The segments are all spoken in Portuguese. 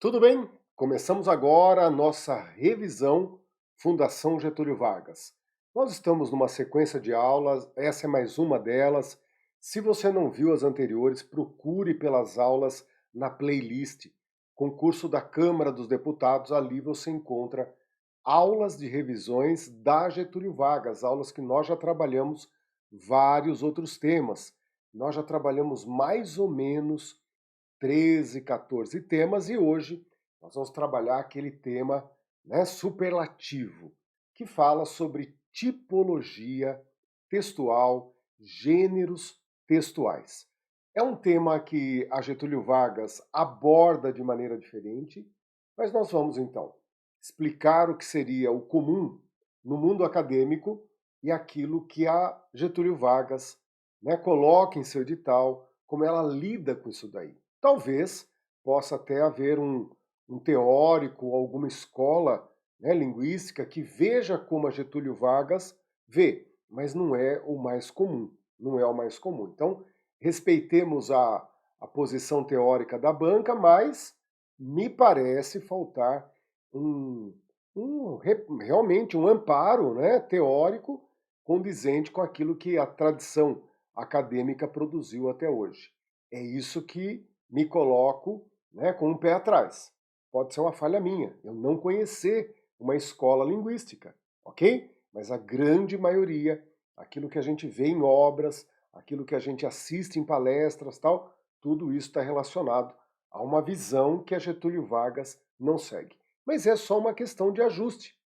Tudo bem? Começamos agora a nossa revisão Fundação Getúlio Vargas. Nós estamos numa sequência de aulas, essa é mais uma delas. Se você não viu as anteriores, procure pelas aulas na playlist Concurso da Câmara dos Deputados. Ali você encontra aulas de revisões da Getúlio Vargas, aulas que nós já trabalhamos vários outros temas. Nós já trabalhamos mais ou menos 13, 14 temas e hoje nós vamos trabalhar aquele tema, né, superlativo, que fala sobre tipologia textual, gêneros textuais. É um tema que a Getúlio Vargas aborda de maneira diferente, mas nós vamos então explicar o que seria o comum no mundo acadêmico e aquilo que a Getúlio Vargas, né, coloca em seu edital, como ela lida com isso daí. Talvez possa até haver um teórico ou alguma escola, né, linguística que veja como a Getúlio Vargas vê, mas não é o mais comum, não é o mais comum. Então, respeitemos a posição teórica da banca, mas me parece faltar um, realmente um amparo, né, teórico condizente com aquilo que a tradição acadêmica produziu até hoje. É isso que me coloco, né, com um pé atrás. Pode ser uma falha minha, eu não conhecer uma escola linguística, ok? Mas a grande maioria, aquilo que a gente vê em obras, aquilo que a gente assiste em palestras, tal, tudo isso está relacionado a uma visão que a Getúlio Vargas não segue. Mas é só uma questão de ajuste,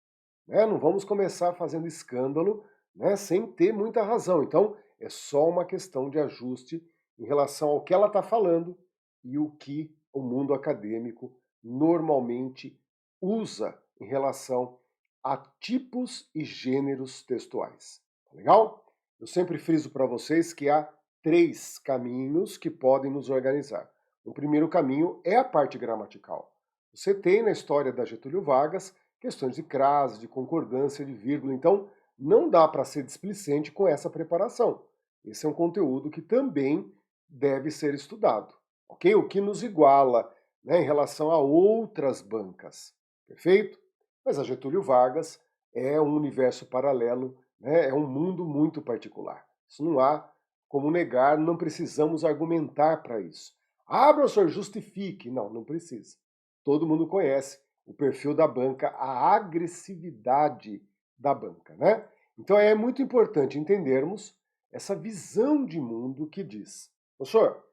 né? Não vamos começar fazendo escândalo, né, sem ter muita razão. Então, é só uma questão de ajuste em relação ao que ela está falando e o que o mundo acadêmico normalmente usa em relação a tipos e gêneros textuais. Tá legal? Eu sempre friso para vocês que há três caminhos que podem nos organizar. O primeiro caminho é a parte gramatical. Você tem na história da Getúlio Vargas questões de crase, de concordância, de vírgula. Então, não dá para ser displicente com essa preparação. Esse é um conteúdo que também deve ser estudado, ok? O que nos iguala, né, em relação a outras bancas, perfeito? Mas a Getúlio Vargas é um universo paralelo, né, é um mundo muito particular. Isso não há como negar, não precisamos argumentar para isso. Ah, professor, justifique. Não, não precisa. Todo mundo conhece o perfil da banca, a agressividade da banca, né? Então é muito importante entendermos essa visão de mundo que diz, professor,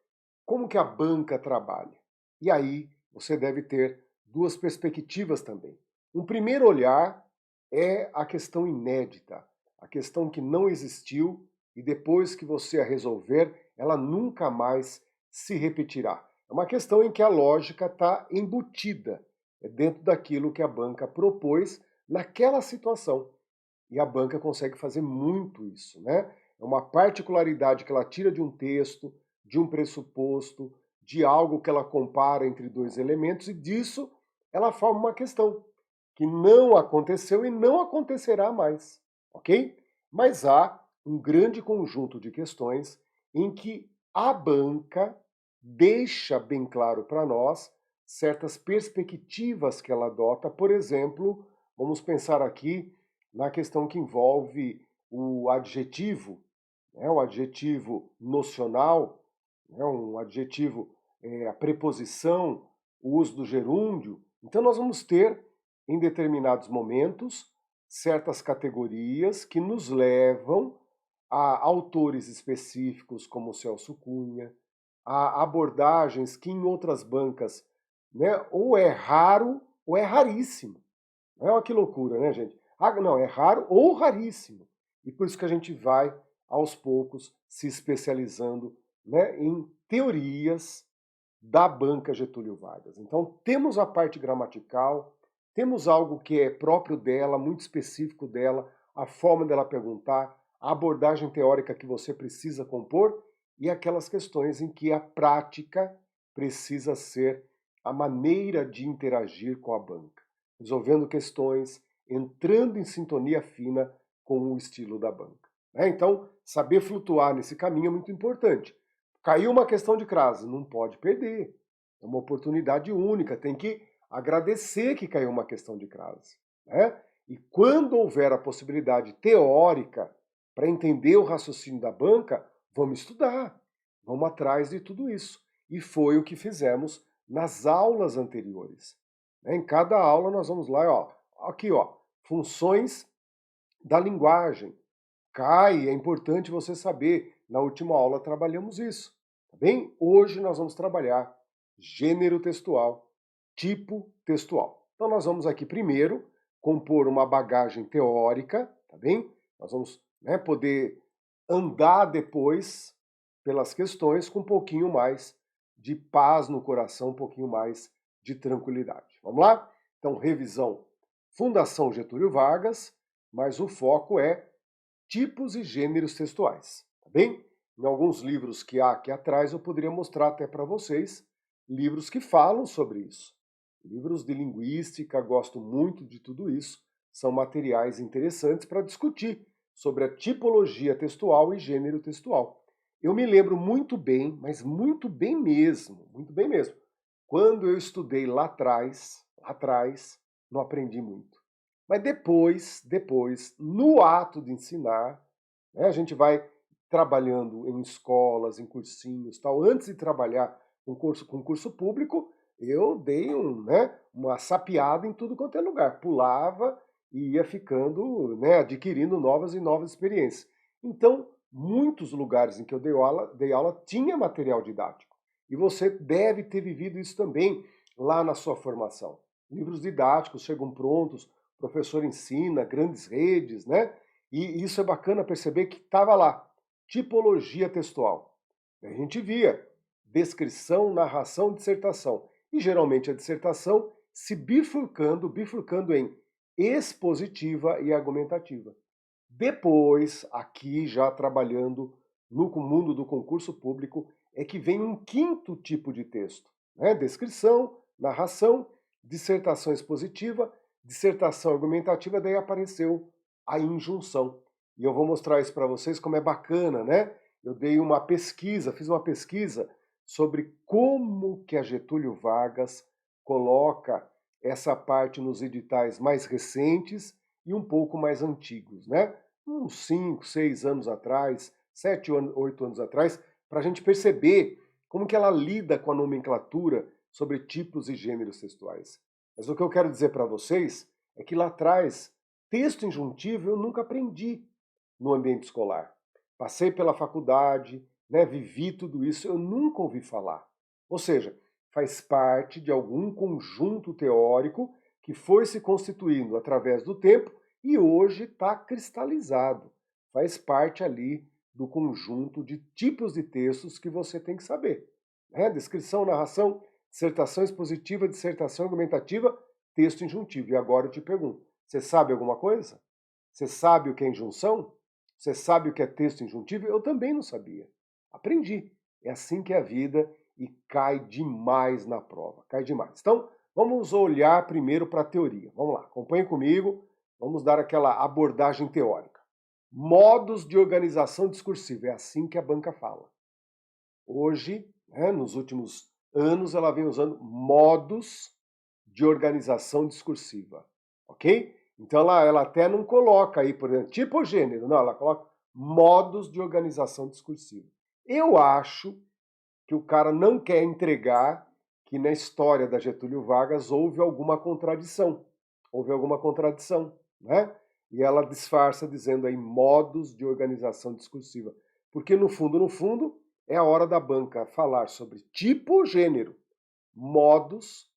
como que a banca trabalha? E aí você deve ter duas perspectivas também. Um primeiro olhar é a questão inédita, a questão que não existiu e depois que você a resolver, ela nunca mais se repetirá. É uma questão em que a lógica está embutida dentro daquilo que a banca propôs naquela situação. E a banca consegue fazer muito isso, né? É uma particularidade que ela tira de um texto, de um pressuposto, de algo que ela compara entre dois elementos, e disso ela forma uma questão que não aconteceu e não acontecerá mais, ok? Mas há um grande conjunto de questões em que a banca deixa bem claro para nós certas perspectivas que ela adota. Por exemplo, vamos pensar aqui na questão que envolve o adjetivo, né, o adjetivo nocional, né, um adjetivo, a preposição, o uso do gerúndio. Então nós vamos ter, em determinados momentos, certas categorias que nos levam a autores específicos como o Celso Cunha, a abordagens que em outras bancas, né, ou é raro ou é raríssimo. Olha que loucura, né, gente? Ah, não, é raro ou raríssimo. E por isso que a gente vai, aos poucos, se especializando, né, em teorias da banca Getúlio Vargas. Então, temos a parte gramatical, temos algo que é próprio dela, muito específico dela, a forma dela perguntar, a abordagem teórica que você precisa compor e aquelas questões em que a prática precisa ser a maneira de interagir com a banca, resolvendo questões, entrando em sintonia fina com o estilo da banca. Então, saber flutuar nesse caminho é muito importante. Caiu uma questão de crase, não pode perder. É uma oportunidade única, tem que agradecer que caiu uma questão de crase, né? E quando houver a possibilidade teórica para entender o raciocínio da banca, vamos estudar, vamos atrás de tudo isso. E foi o que fizemos nas aulas anteriores. Em cada aula nós vamos lá, ó, aqui, ó, funções da linguagem. Cai, é importante você saber. Na última aula trabalhamos isso, tá bem? Hoje nós vamos trabalhar gênero textual, tipo textual. Então nós vamos aqui primeiro compor uma bagagem teórica, tá bem? Nós vamos, né, poder andar depois pelas questões com um pouquinho mais de paz no coração, um pouquinho mais de tranquilidade. Vamos lá? Então, revisão Fundação Getúlio Vargas, mas o foco é tipos e gêneros textuais, tá bem? Em alguns livros que há aqui atrás eu poderia mostrar até para vocês livros que falam sobre isso. Livros de linguística, gosto muito de tudo isso, são materiais interessantes para discutir sobre a tipologia textual e gênero textual. Eu me lembro muito bem, mas muito bem mesmo, quando eu estudei lá atrás, não aprendi muito. Mas depois, no ato de ensinar, né, a gente vai trabalhando em escolas, em cursinhos, tal. Antes de trabalhar com curso público, eu dei uma sapiada em tudo quanto é lugar. Pulava e ia ficando, né, adquirindo novas e novas experiências. Então, muitos lugares em que eu dei aula tinha material didático. E você deve ter vivido isso também lá na sua formação. Livros didáticos chegam prontos, o professor ensina, grandes redes, né? E isso é bacana perceber que estava lá, tipologia textual. A gente via descrição, narração, dissertação. E geralmente a dissertação se bifurcando em expositiva e argumentativa. Depois, aqui já trabalhando no mundo do concurso público, é que vem um quinto tipo de texto, né? Descrição, narração, dissertação expositiva, dissertação argumentativa, daí apareceu a injunção. E eu vou mostrar isso para vocês como é bacana, né? Eu fiz uma pesquisa sobre como que a Getúlio Vargas coloca essa parte nos editais mais recentes e um pouco mais antigos, né? Uns 5, 6 anos atrás, 7, 8 anos atrás, para a gente perceber como que ela lida com a nomenclatura sobre tipos e gêneros textuais. Mas o que eu quero dizer para vocês é que lá atrás, texto injuntivo eu nunca aprendi no ambiente escolar. Passei pela faculdade, né, vivi tudo isso, eu nunca ouvi falar. Ou seja, faz parte de algum conjunto teórico que foi se constituindo através do tempo e hoje está cristalizado. Faz parte ali do conjunto de tipos de textos que você tem que saber. Né? Descrição, narração, dissertação expositiva, dissertação argumentativa, texto injuntivo. E agora eu te pergunto, você sabe alguma coisa? Você sabe o que é injunção? Você sabe o que é texto injuntivo? Eu também não sabia. Aprendi. É assim que é a vida e cai demais na prova. Cai demais. Então, vamos olhar primeiro para a teoria. Vamos lá, acompanhe comigo. Vamos dar aquela abordagem teórica. Modos de organização discursiva. É assim que a banca fala. Hoje, né, nos últimos anos, ela vem usando modos de organização discursiva. Ok? Então ela até não coloca aí, por exemplo, tipo ou gênero. Não, ela coloca modos de organização discursiva. Eu acho que o cara não quer entregar que na história da Getúlio Vargas houve alguma contradição. Houve alguma contradição, né? E ela disfarça dizendo aí modos de organização discursiva. Porque no fundo, é a hora da banca falar sobre tipo ou gênero. Modos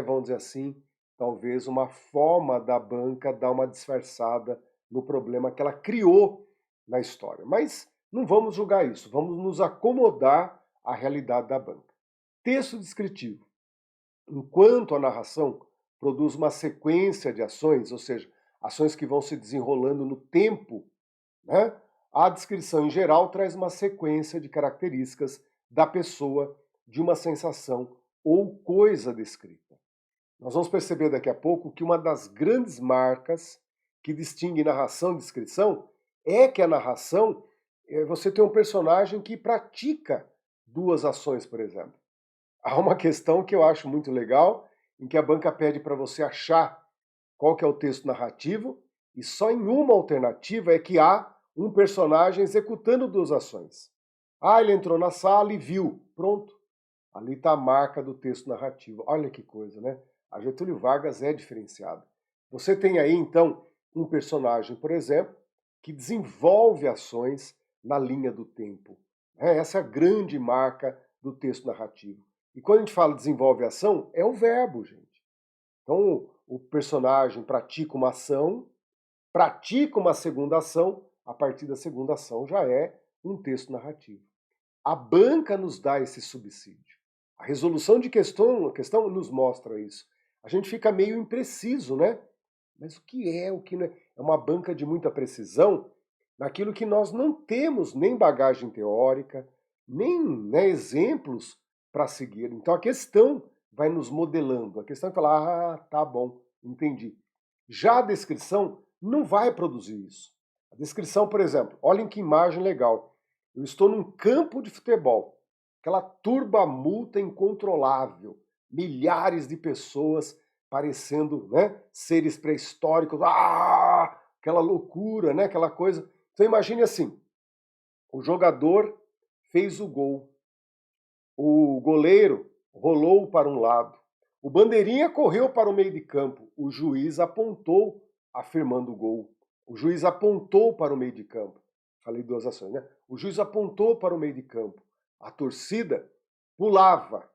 vamos dizer assim, talvez uma forma da banca dar uma disfarçada no problema que ela criou na história. Mas não vamos julgar isso, vamos nos acomodar à realidade da banca. Texto descritivo. Enquanto a narração produz uma sequência de ações, ou seja, ações que vão se desenrolando no tempo, né? A descrição em geral traz uma sequência de características da pessoa, de uma sensação ou coisa descrita. Nós vamos perceber daqui a pouco que uma das grandes marcas que distingue narração e descrição é que a narração, você tem um personagem que pratica duas ações, por exemplo. Há uma questão que eu acho muito legal, em que a banca pede para você achar qual que é o texto narrativo, e só em uma alternativa é que há um personagem executando duas ações. Ah, ele entrou na sala e viu. Pronto. Ali está a marca do texto narrativo. Olha que coisa, né? A Getúlio Vargas é diferenciado. Você tem aí, então, um personagem, por exemplo, que desenvolve ações na linha do tempo. Essa é a grande marca do texto narrativo. E quando a gente fala desenvolve ação, é o verbo, gente. Então, o personagem pratica uma ação, pratica uma segunda ação, a partir da segunda ação já é um texto narrativo. A banca nos dá esse subsídio. A resolução de questão nos mostra isso. A gente fica meio impreciso, né? Mas o que é, o que não é? É uma banca de muita precisão naquilo que nós não temos nem bagagem teórica, nem, né, exemplos para seguir. Então a questão vai nos modelando. A questão é falar, ah, tá bom, entendi. Já a descrição não vai produzir isso. A descrição, por exemplo, olhem que imagem legal. Eu estou num campo de futebol, aquela turba-multa incontrolável, milhares de pessoas parecendo, né, seres pré-históricos, aquela loucura, né, aquela coisa. Então imagine assim, o jogador fez o gol, o goleiro rolou para um lado, o bandeirinha correu para o meio de campo, o juiz apontou afirmando o gol, o juiz apontou para o meio de campo. Falei duas ações, né? O juiz apontou para o meio de campo, a torcida pulava,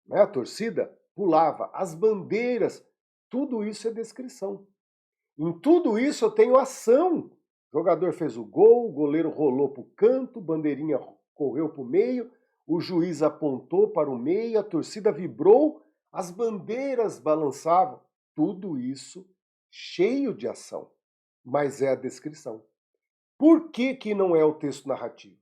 né? A torcida pulava, as bandeiras, tudo isso é descrição. Em tudo isso eu tenho ação. O jogador fez o gol, o goleiro rolou para o canto, bandeirinha correu para o meio, o juiz apontou para o meio, a torcida vibrou, as bandeiras balançavam. Tudo isso cheio de ação, mas é a descrição. Por que que não é o texto narrativo?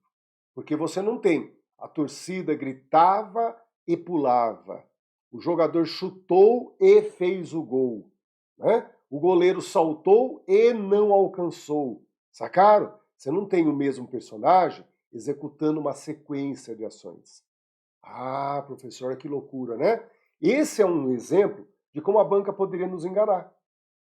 Porque você não tem. A torcida gritava e pulava. O jogador chutou e fez o gol, né? O goleiro saltou e não alcançou. Sacaram? Você não tem o mesmo personagem executando uma sequência de ações. Ah, professor, que loucura, né? Esse é um exemplo de como a banca poderia nos enganar.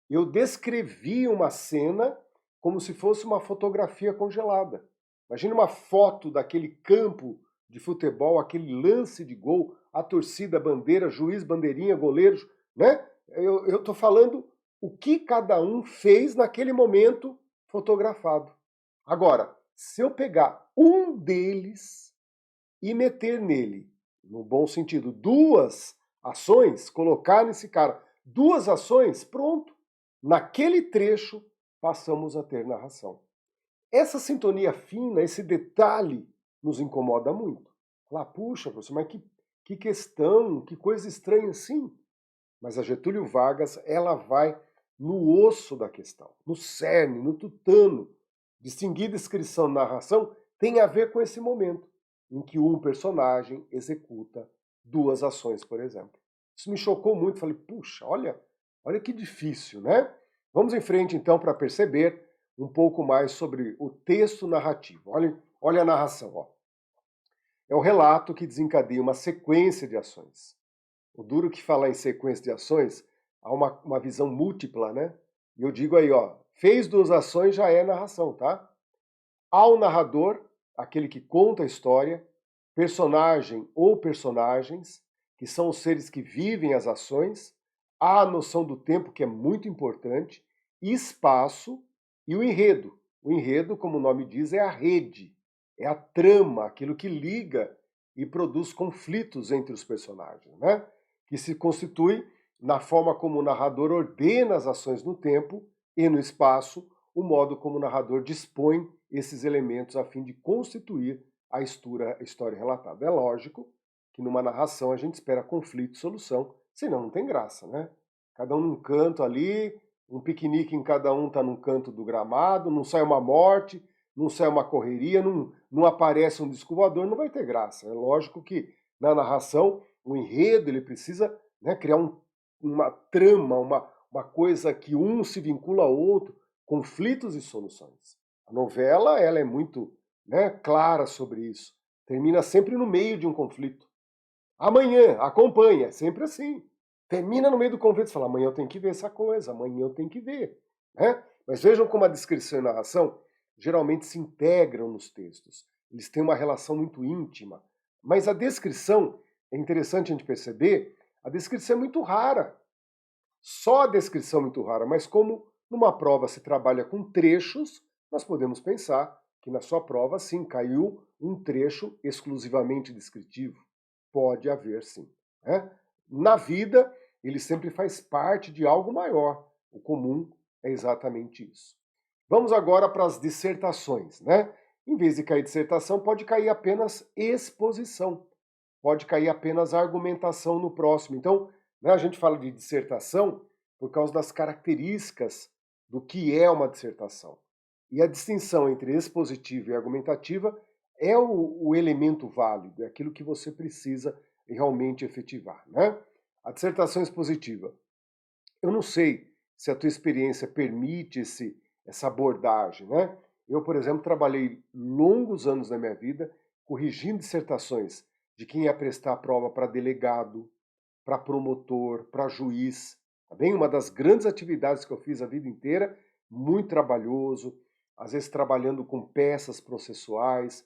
Eu descrevi uma cena como se fosse uma fotografia congelada. Imagina uma foto daquele campo de futebol, aquele lance de gol, a torcida, a bandeira, juiz, bandeirinha, goleiros, né? Eu estou falando o que cada um fez naquele momento fotografado. Agora, se eu pegar um deles e meter nele, no bom sentido, duas ações, colocar nesse cara duas ações, pronto. Naquele trecho, passamos a ter narração. Essa sintonia fina, esse detalhe, nos incomoda muito. Falar, puxa, professor, mas que questão, que coisa estranha assim. Mas a Getúlio Vargas, ela vai no osso da questão, no cerne, no tutano. Distinguir descrição e narração tem a ver com esse momento em que um personagem executa duas ações, por exemplo. Isso me chocou muito, falei, puxa, olha que difícil, né? Vamos em frente então para perceber um pouco mais sobre o texto narrativo. Olha a narração, ó. É o relato que desencadeia uma sequência de ações. O duro que falar em sequência de ações, há uma visão múltipla, né? E eu digo aí, ó, fez duas ações já é narração, tá? Há o narrador, aquele que conta a história, personagem ou personagens, que são os seres que vivem as ações, há a noção do tempo, que é muito importante, e espaço e o enredo. O enredo, como o nome diz, é a rede, é a trama, aquilo que liga e produz conflitos entre os personagens, né? Que se constitui na forma como o narrador ordena as ações no tempo e no espaço, o modo como o narrador dispõe esses elementos a fim de constituir a história relatada. É lógico que numa narração a gente espera conflito e solução, senão não tem graça, né? Cada um num canto ali, um piquenique em cada um está num canto do gramado, não sai uma morte, não sai uma correria, não aparece um disco voador, não vai ter graça. É lógico que na narração o enredo ele precisa, né, criar uma trama, uma coisa que um se vincula ao outro, conflitos e soluções. A novela ela é muito, né, clara sobre isso. Termina sempre no meio de um conflito. Amanhã, acompanha, é sempre assim. termina no meio do conflito e fala, amanhã eu tenho que ver essa coisa, amanhã eu tenho que ver. Né? Mas vejam como a descrição e a narração geralmente se integram nos textos. Eles têm uma relação muito íntima. Mas a descrição, é interessante a gente perceber, a descrição é muito rara. Só a descrição é muito rara, mas como numa prova se trabalha com trechos, nós podemos pensar que na sua prova, sim, caiu um trecho exclusivamente descritivo. Pode haver, sim. Né? Na vida, ele sempre faz parte de algo maior. O comum é exatamente isso. Vamos agora para as dissertações, né? Em vez de cair dissertação, pode cair apenas exposição. Pode cair apenas argumentação no próximo. Então, né, a gente fala de dissertação por causa das características do que é uma dissertação. E a distinção entre expositiva e argumentativa é o elemento válido, é aquilo que você precisa realmente efetivar. Né? A dissertação expositiva. Eu não sei se a tua experiência permite essa abordagem. Né? Eu, por exemplo, trabalhei longos anos na minha vida corrigindo dissertações de quem ia prestar a prova para delegado, para promotor, para juiz. Tá bem? Uma das grandes atividades que eu fiz a vida inteira, muito trabalhoso, às vezes trabalhando com peças processuais,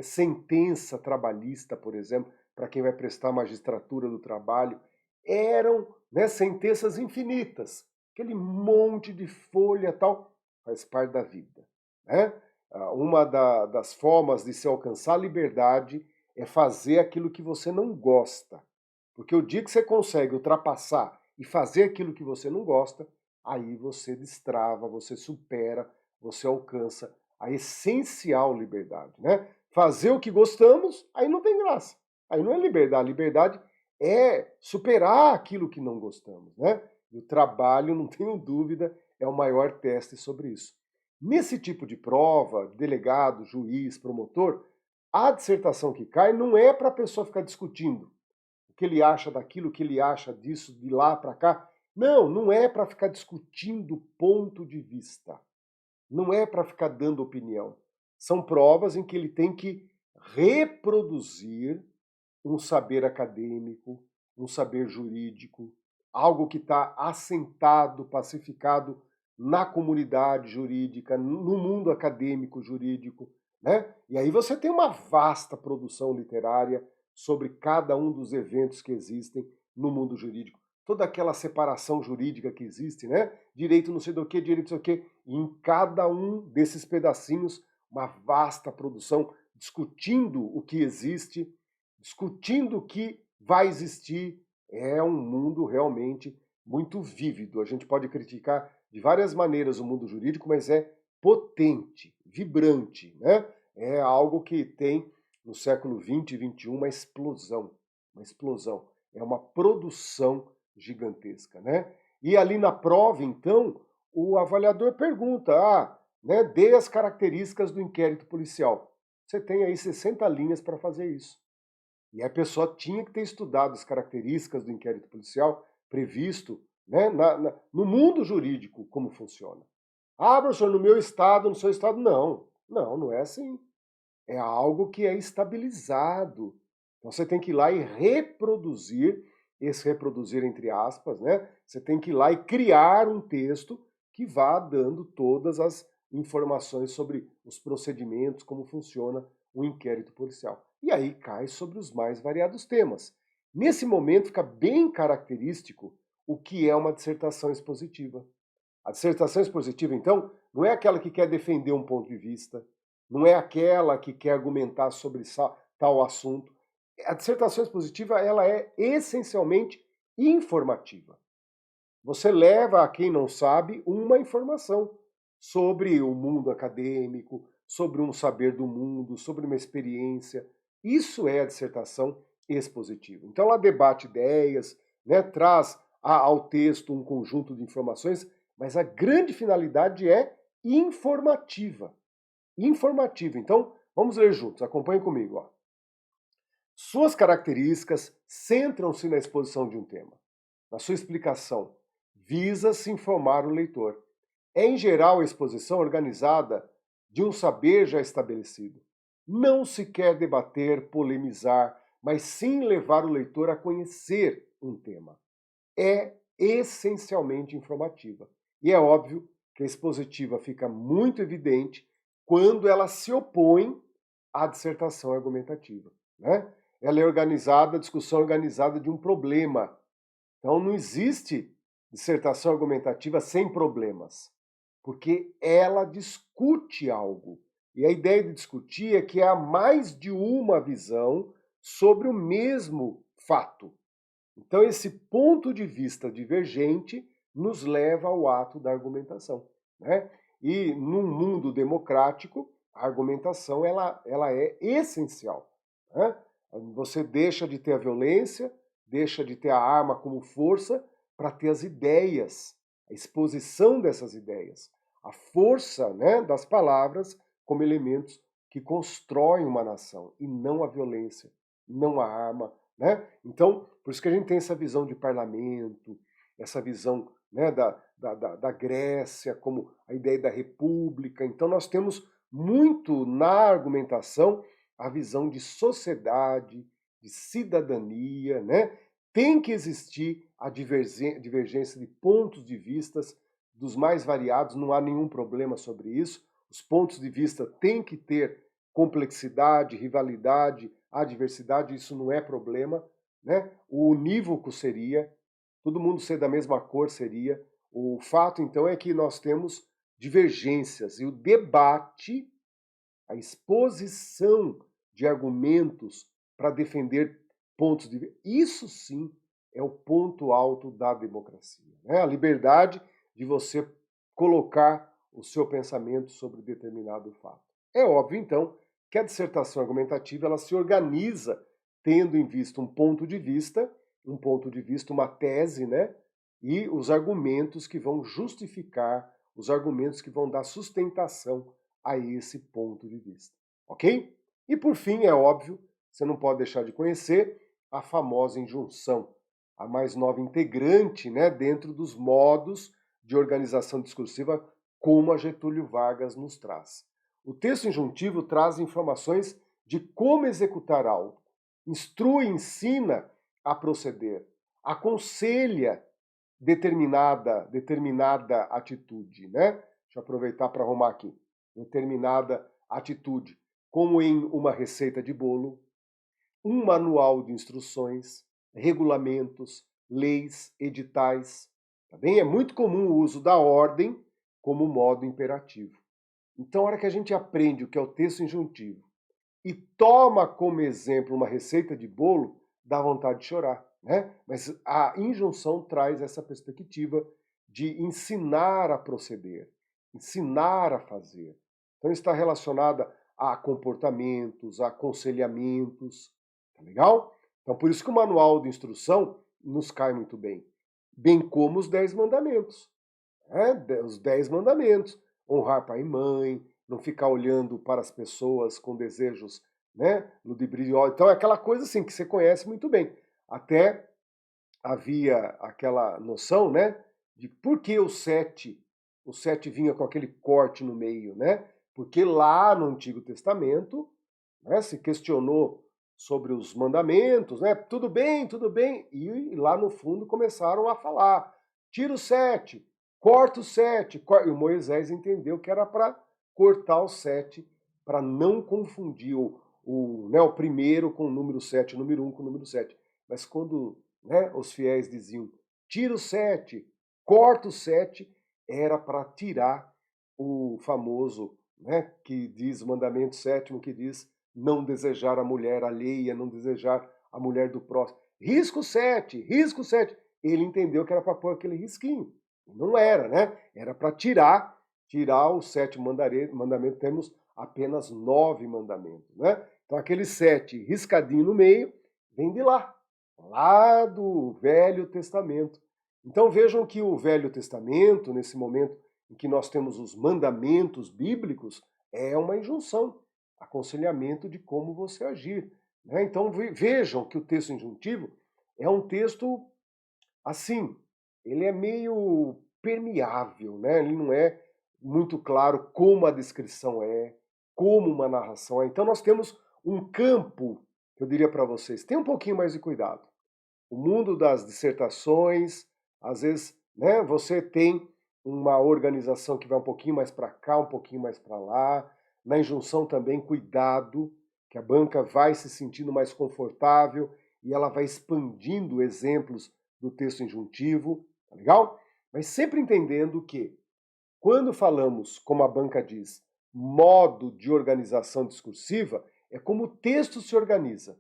sentença trabalhista, por exemplo, para quem vai prestar magistratura do trabalho, eram, né, sentenças infinitas, aquele monte de folha tal, faz parte da vida. Né? Uma das formas de se alcançar a liberdade é fazer aquilo que você não gosta. Porque o dia que você consegue ultrapassar e fazer aquilo que você não gosta, aí você destrava, você supera, você alcança a essencial liberdade. Né? Fazer o que gostamos, aí não tem graça. Aí não é liberdade. A liberdade é superar aquilo que não gostamos. Né? E o trabalho, não tenho dúvida, é o maior teste sobre isso. Nesse tipo de prova, delegado, juiz, promotor, a dissertação que cai não é para a pessoa ficar discutindo o que ele acha daquilo, o que ele acha disso, de lá para cá. Não, não é para ficar discutindo ponto de vista. Não é para ficar dando opinião. São provas em que ele tem que reproduzir um saber acadêmico, um saber jurídico, algo que está assentado, pacificado na comunidade jurídica, no mundo acadêmico jurídico. Né? E aí você tem uma vasta produção literária sobre cada um dos eventos que existem no mundo jurídico. Toda aquela separação jurídica que existe, né? Direito não sei do que, direito não sei do que. E em cada um desses pedacinhos, uma vasta produção discutindo o que existe, discutindo o que vai existir. É um mundo realmente muito vívido. A gente pode criticar de várias maneiras o mundo jurídico, mas é potente, vibrante. Né? É algo que tem, no século XX e XXI, uma explosão. Uma explosão. É uma produção gigantesca. Né? E ali na prova, então, o avaliador pergunta, né, dê as características do inquérito policial. Você tem aí 60 linhas para fazer isso. E a pessoa tinha que ter estudado as características do inquérito policial previsto, né, no mundo jurídico como funciona. Professor, no meu estado, no seu estado, não. Não, não é assim. É algo que é estabilizado. Então você tem que ir lá e reproduzir, esse reproduzir entre aspas, né? Você tem que ir lá e criar um texto que vá dando todas as informações sobre os procedimentos, como funciona o inquérito policial. E aí cai sobre os mais variados temas. Nesse momento fica bem característico o que é uma dissertação expositiva. A dissertação expositiva, então, não é aquela que quer defender um ponto de vista, não é aquela que quer argumentar sobre tal assunto. A dissertação expositiva, ela é essencialmente informativa. Você leva a quem não sabe uma informação sobre o mundo acadêmico, sobre um saber do mundo, sobre uma experiência. Isso é a dissertação expositiva. Então ela debate ideias, né, traz ao texto um conjunto de informações, mas a grande finalidade é informativa. Informativa. Então, vamos ler juntos. Acompanhe comigo. Ó. Suas características centram-se na exposição de um tema. Na sua explicação, visa se informar o leitor. É, em geral, a exposição organizada de um saber já estabelecido. Não se quer debater, polemizar, mas sim levar o leitor a conhecer um tema. é essencialmente informativa. E é óbvio que a expositiva fica muito evidente quando ela se opõe à dissertação argumentativa, né? Ela é organizada, a discussão organizada de um problema. Então não existe dissertação argumentativa sem problemas, porque ela discute algo. E a ideia de discutir é que há mais de uma visão sobre o mesmo fato. Então, esse ponto de vista divergente nos leva ao ato da argumentação, né? E num mundo democrático, a argumentação ela é essencial, né? Você deixa de ter a violência, deixa de ter a arma como força para ter as ideias, a exposição dessas ideias, a força, né, das palavras como elementos que constroem uma nação e não a violência, não a arma, né? Então, por isso que a gente tem essa visão de parlamento, essa visão, né, da Grécia, como a ideia da república. Então, nós temos muito na argumentação a visão de sociedade, de cidadania, né? Tem que existir a divergência de pontos de vistas dos mais variados, não há nenhum problema sobre isso. Os pontos de vista têm que ter complexidade, rivalidade, adversidade, isso não é problema, né? O unívoco seria, todo mundo ser da mesma cor seria. O fato, então, é que nós temos divergências e o debate, a exposição de argumentos para defender pontos de vista, isso sim é o ponto alto da democracia, né? A liberdade de você colocar o seu pensamento sobre determinado fato. É óbvio, então, que a dissertação argumentativa ela se organiza tendo em vista um ponto de vista, uma tese, né? E os argumentos que vão justificar, os argumentos que vão dar sustentação a esse ponto de vista, ok? E por fim, é óbvio, você não pode deixar de conhecer a famosa injunção, a mais nova integrante, né, dentro dos modos de organização discursiva como a Getúlio Vargas nos traz. O texto injuntivo traz informações de como executar algo, instrui, ensina a proceder, aconselha determinada atitude, né? Deixa eu aproveitar para arrumar aqui. Determinada atitude, como em uma receita de bolo, um manual de instruções, regulamentos, leis, editais. Tá bem? É muito comum o uso da ordem como modo imperativo. Então, a hora que a gente aprende o que é o texto injuntivo e toma como exemplo uma receita de bolo, dá vontade de chorar, né? Mas a injunção traz essa perspectiva de ensinar a proceder, ensinar a fazer. Então está relacionada a comportamentos, a aconselhamentos, tá legal? Então por isso que o manual de instrução nos cai muito bem como os 10 mandamentos, né? Os 10 mandamentos, honrar pai e mãe, não ficar olhando para as pessoas com desejos, né, ludibrióticos. Então é aquela coisa assim que você conhece muito bem. Até havia aquela noção, né, de por que o 7 vinha com aquele corte no meio, né? Porque lá no Antigo Testamento, né, se questionou sobre os mandamentos, né? Tudo bem, e lá no fundo começaram a falar: tira o 7, corta o 7, e o Moisés entendeu que era para cortar o 7, para não confundir né, o primeiro com o número 7, o número 1 com o número 7. Mas quando, né, os fiéis diziam: tira o 7, corta o 7, era para tirar o famoso, né, que diz o mandamento sétimo, que diz não desejar a mulher alheia, não desejar a mulher do próximo. Risco 7, risco 7. Ele entendeu que era para pôr aquele risquinho. Não era, né? Era para tirar o sétimo mandamento. Temos apenas 9 mandamentos, né? Então aquele 7 riscadinho no meio vem de lá do Velho Testamento. Então vejam que o Velho Testamento, nesse momento em que nós temos os mandamentos bíblicos, é uma injunção, aconselhamento de como você agir, né? Então vejam que o texto injuntivo é um texto assim, ele é meio permeável, né? Ele não é muito claro como a descrição é, como uma narração é. Então nós temos um campo, eu diria para vocês, tenha um pouquinho mais de cuidado. o mundo das dissertações, às vezes, né, você tem uma organização que vai um pouquinho mais para cá, um pouquinho mais para lá. Na injunção também, cuidado, que a banca vai se sentindo mais confortável e ela vai expandindo exemplos do texto injuntivo, tá legal? Mas sempre entendendo que, quando falamos, como a banca diz, modo de organização discursiva, é como o texto se organiza.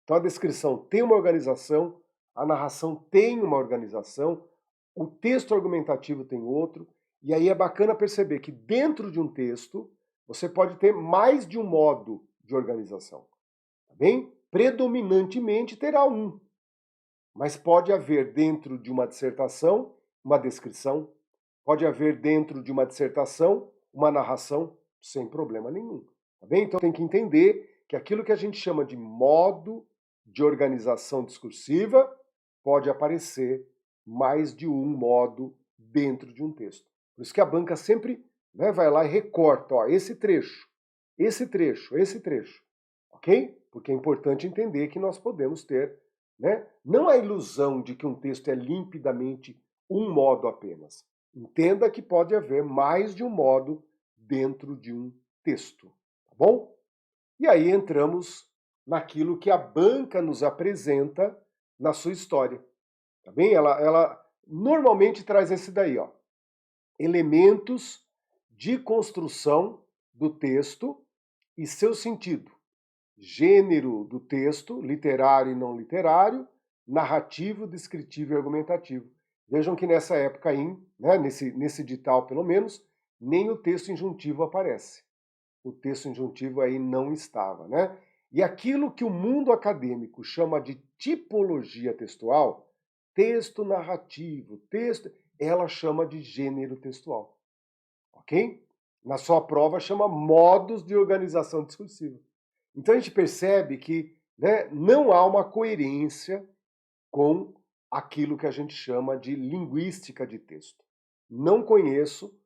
Então a descrição tem uma organização, a narração tem uma organização, o texto argumentativo tem outro, e aí é bacana perceber que dentro de um texto você pode ter mais de um modo de organização, tá bem? Predominantemente terá um, mas pode haver dentro de uma dissertação uma descrição, pode haver dentro de uma dissertação uma narração sem problema nenhum, tá bem? Então tem que entender que aquilo que a gente chama de modo de organização discursiva pode aparecer mais de um modo dentro de um texto. Por isso que a banca sempre, né, vai lá e recorta, ó, esse trecho, esse trecho, esse trecho, ok? Porque é importante entender que nós podemos ter, né, não a ilusão de que um texto é limpidamente um modo apenas. Entenda que pode haver mais de um modo dentro de um texto, tá bom? E aí entramos naquilo que a banca nos apresenta na sua história, tá bem? Ela normalmente traz esse daí, ó, elementos de construção do texto e seu sentido, gênero do texto, literário e não literário, narrativo, descritivo e argumentativo. Vejam que nessa época aí, né, nesse edital pelo menos, nem o texto injuntivo aparece. O texto injuntivo aí não estava, né? E aquilo que o mundo acadêmico chama de tipologia textual, texto narrativo, texto, ela chama de gênero textual, ok? Na sua prova chama modos de organização discursiva. Então a gente percebe que, né, não há uma coerência com aquilo que a gente chama de linguística de texto. Não conheço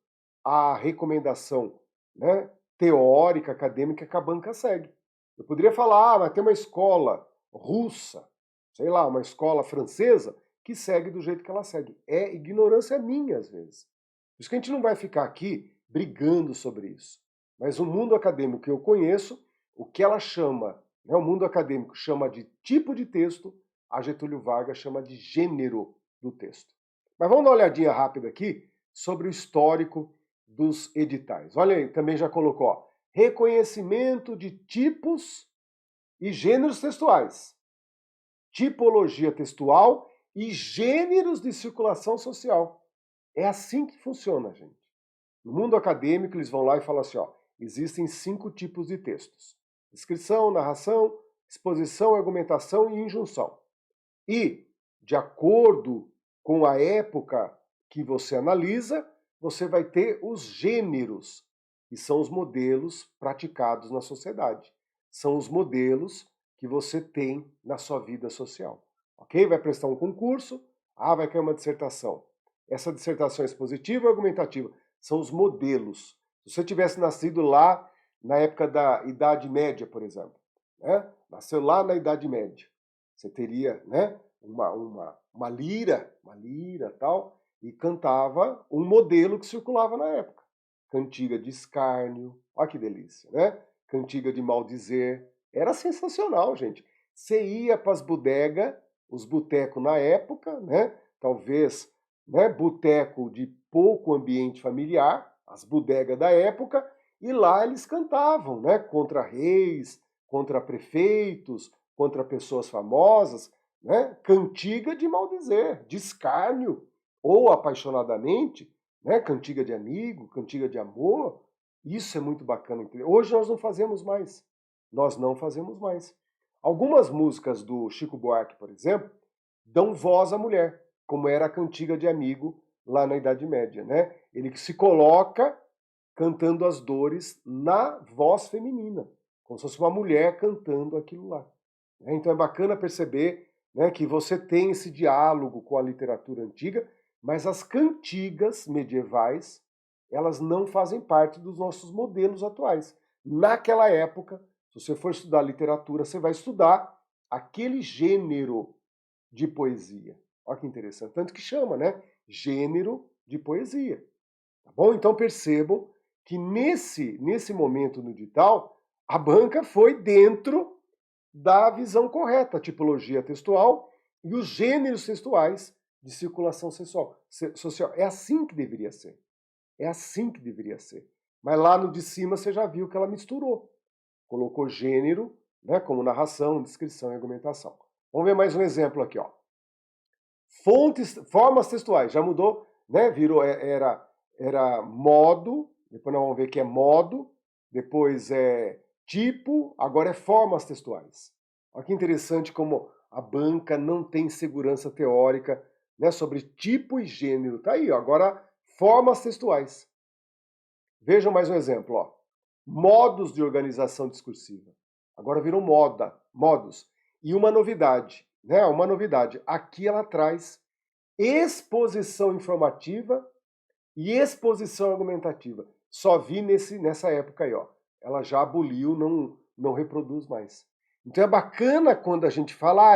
a recomendação, né, teórica, acadêmica que a banca segue. Eu poderia falar, mas tem uma escola russa, sei lá, uma escola francesa, que segue do jeito que ela segue. É ignorância minha, às vezes. Por isso que a gente não vai ficar aqui brigando sobre isso. Mas o mundo acadêmico que eu conheço, o que ela chama, né, o mundo acadêmico chama de tipo de texto, a Getúlio Vargas chama de gênero do texto. Mas vamos dar uma olhadinha rápida aqui sobre o histórico dos editais. Olha aí, também já colocou, ó, reconhecimento de tipos e gêneros textuais, tipologia textual e gêneros de circulação social. É assim que funciona, gente. No mundo acadêmico, eles vão lá e falam assim, ó, existem 5 tipos de textos: descrição, narração, exposição, argumentação e injunção. E, de acordo com a época que você analisa, você vai ter os gêneros, que são os modelos praticados na sociedade. São os modelos que você tem na sua vida social. Ok? Vai prestar um concurso, vai cair uma dissertação. Essa dissertação é expositiva ou argumentativa? São os modelos. Se você tivesse nascido lá na época da Idade Média, por exemplo, né? Nasceu lá na Idade Média, você teria, né, uma lira tal, e cantava um modelo que circulava na época. Cantiga de escárnio, olha que delícia, né? Cantiga de maldizer. Era sensacional, gente. Você ia para as bodegas, os botecos na época, né? Talvez, né, boteco de pouco ambiente familiar, as bodegas da época, e lá eles cantavam, né, contra reis, contra prefeitos, contra pessoas famosas, né? Cantiga de maldizer, de escárnio, ou apaixonadamente, né? Cantiga de amigo, cantiga de amor. Isso é muito bacana. Hoje nós não fazemos mais. Nós não fazemos mais. Algumas músicas do Chico Buarque, por exemplo, dão voz à mulher, como era a cantiga de amigo lá na Idade Média, né? Ele se coloca cantando as dores na voz feminina, como se fosse uma mulher cantando aquilo lá. Então é bacana perceber, né, que você tem esse diálogo com a literatura antiga, mas as cantigas medievais, elas não fazem parte dos nossos modelos atuais. Naquela época, se você for estudar literatura, você vai estudar aquele gênero de poesia. Olha que interessante, tanto que chama, né? Gênero de poesia. Tá bom? Então percebam que nesse momento no edital, a banca foi dentro da visão correta, a tipologia textual e os gêneros textuais de circulação social. É assim que deveria ser. É assim que deveria ser. Mas lá no de cima você já viu que ela misturou. Colocou gênero, né, como narração, descrição e argumentação. Vamos ver mais um exemplo aqui, ó. Formas textuais, já mudou, né? Virou, era modo, depois nós vamos ver que é modo, depois é tipo, agora é formas textuais. Olha que interessante como a banca não tem segurança teórica, né, sobre tipo e gênero. Tá aí, ó, agora formas textuais. Vejam mais um exemplo, ó. Modos de organização discursiva. Agora virou modos. E uma novidade, né? Uma novidade. Aqui ela traz exposição informativa e exposição argumentativa. Só vi nessa época aí, ó. Ela já aboliu, não reproduz mais. Então é bacana quando a gente fala,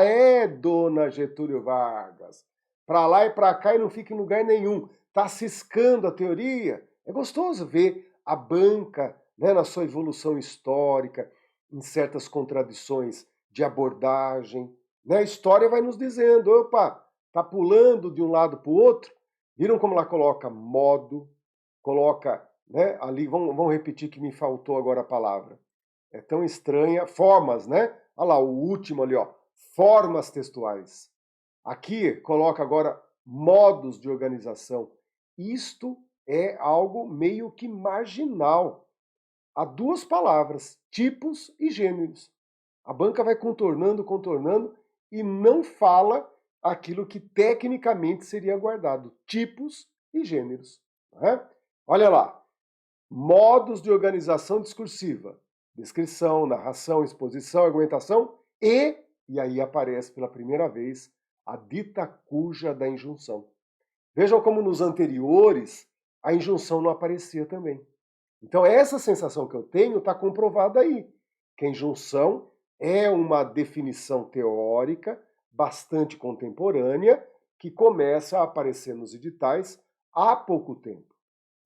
dona Getúlio Vargas, para lá e para cá e não fica em lugar nenhum. Tá ciscando a teoria. É gostoso ver a banca, né, na sua evolução histórica, em certas contradições de abordagem. Né? A história vai nos dizendo, opa, tá pulando de um lado para o outro. Viram como ela coloca modo, coloca, né, ali, vamos repetir que me faltou agora a palavra. É tão estranha. Formas, né? Olha lá, o último ali, ó. Formas textuais. Aqui coloca agora modos de organização. Isto é algo meio que marginal. Há duas palavras, tipos e gêneros. A banca vai contornando e não fala aquilo que tecnicamente seria guardado, tipos e gêneros. Né? Olha lá, modos de organização discursiva, descrição, narração, exposição, argumentação e aí aparece pela primeira vez a dita cuja da injunção. Vejam como nos anteriores a injunção não aparecia também. Então essa sensação que eu tenho está comprovada aí, que a injunção é uma definição teórica bastante contemporânea que começa a aparecer nos editais há pouco tempo.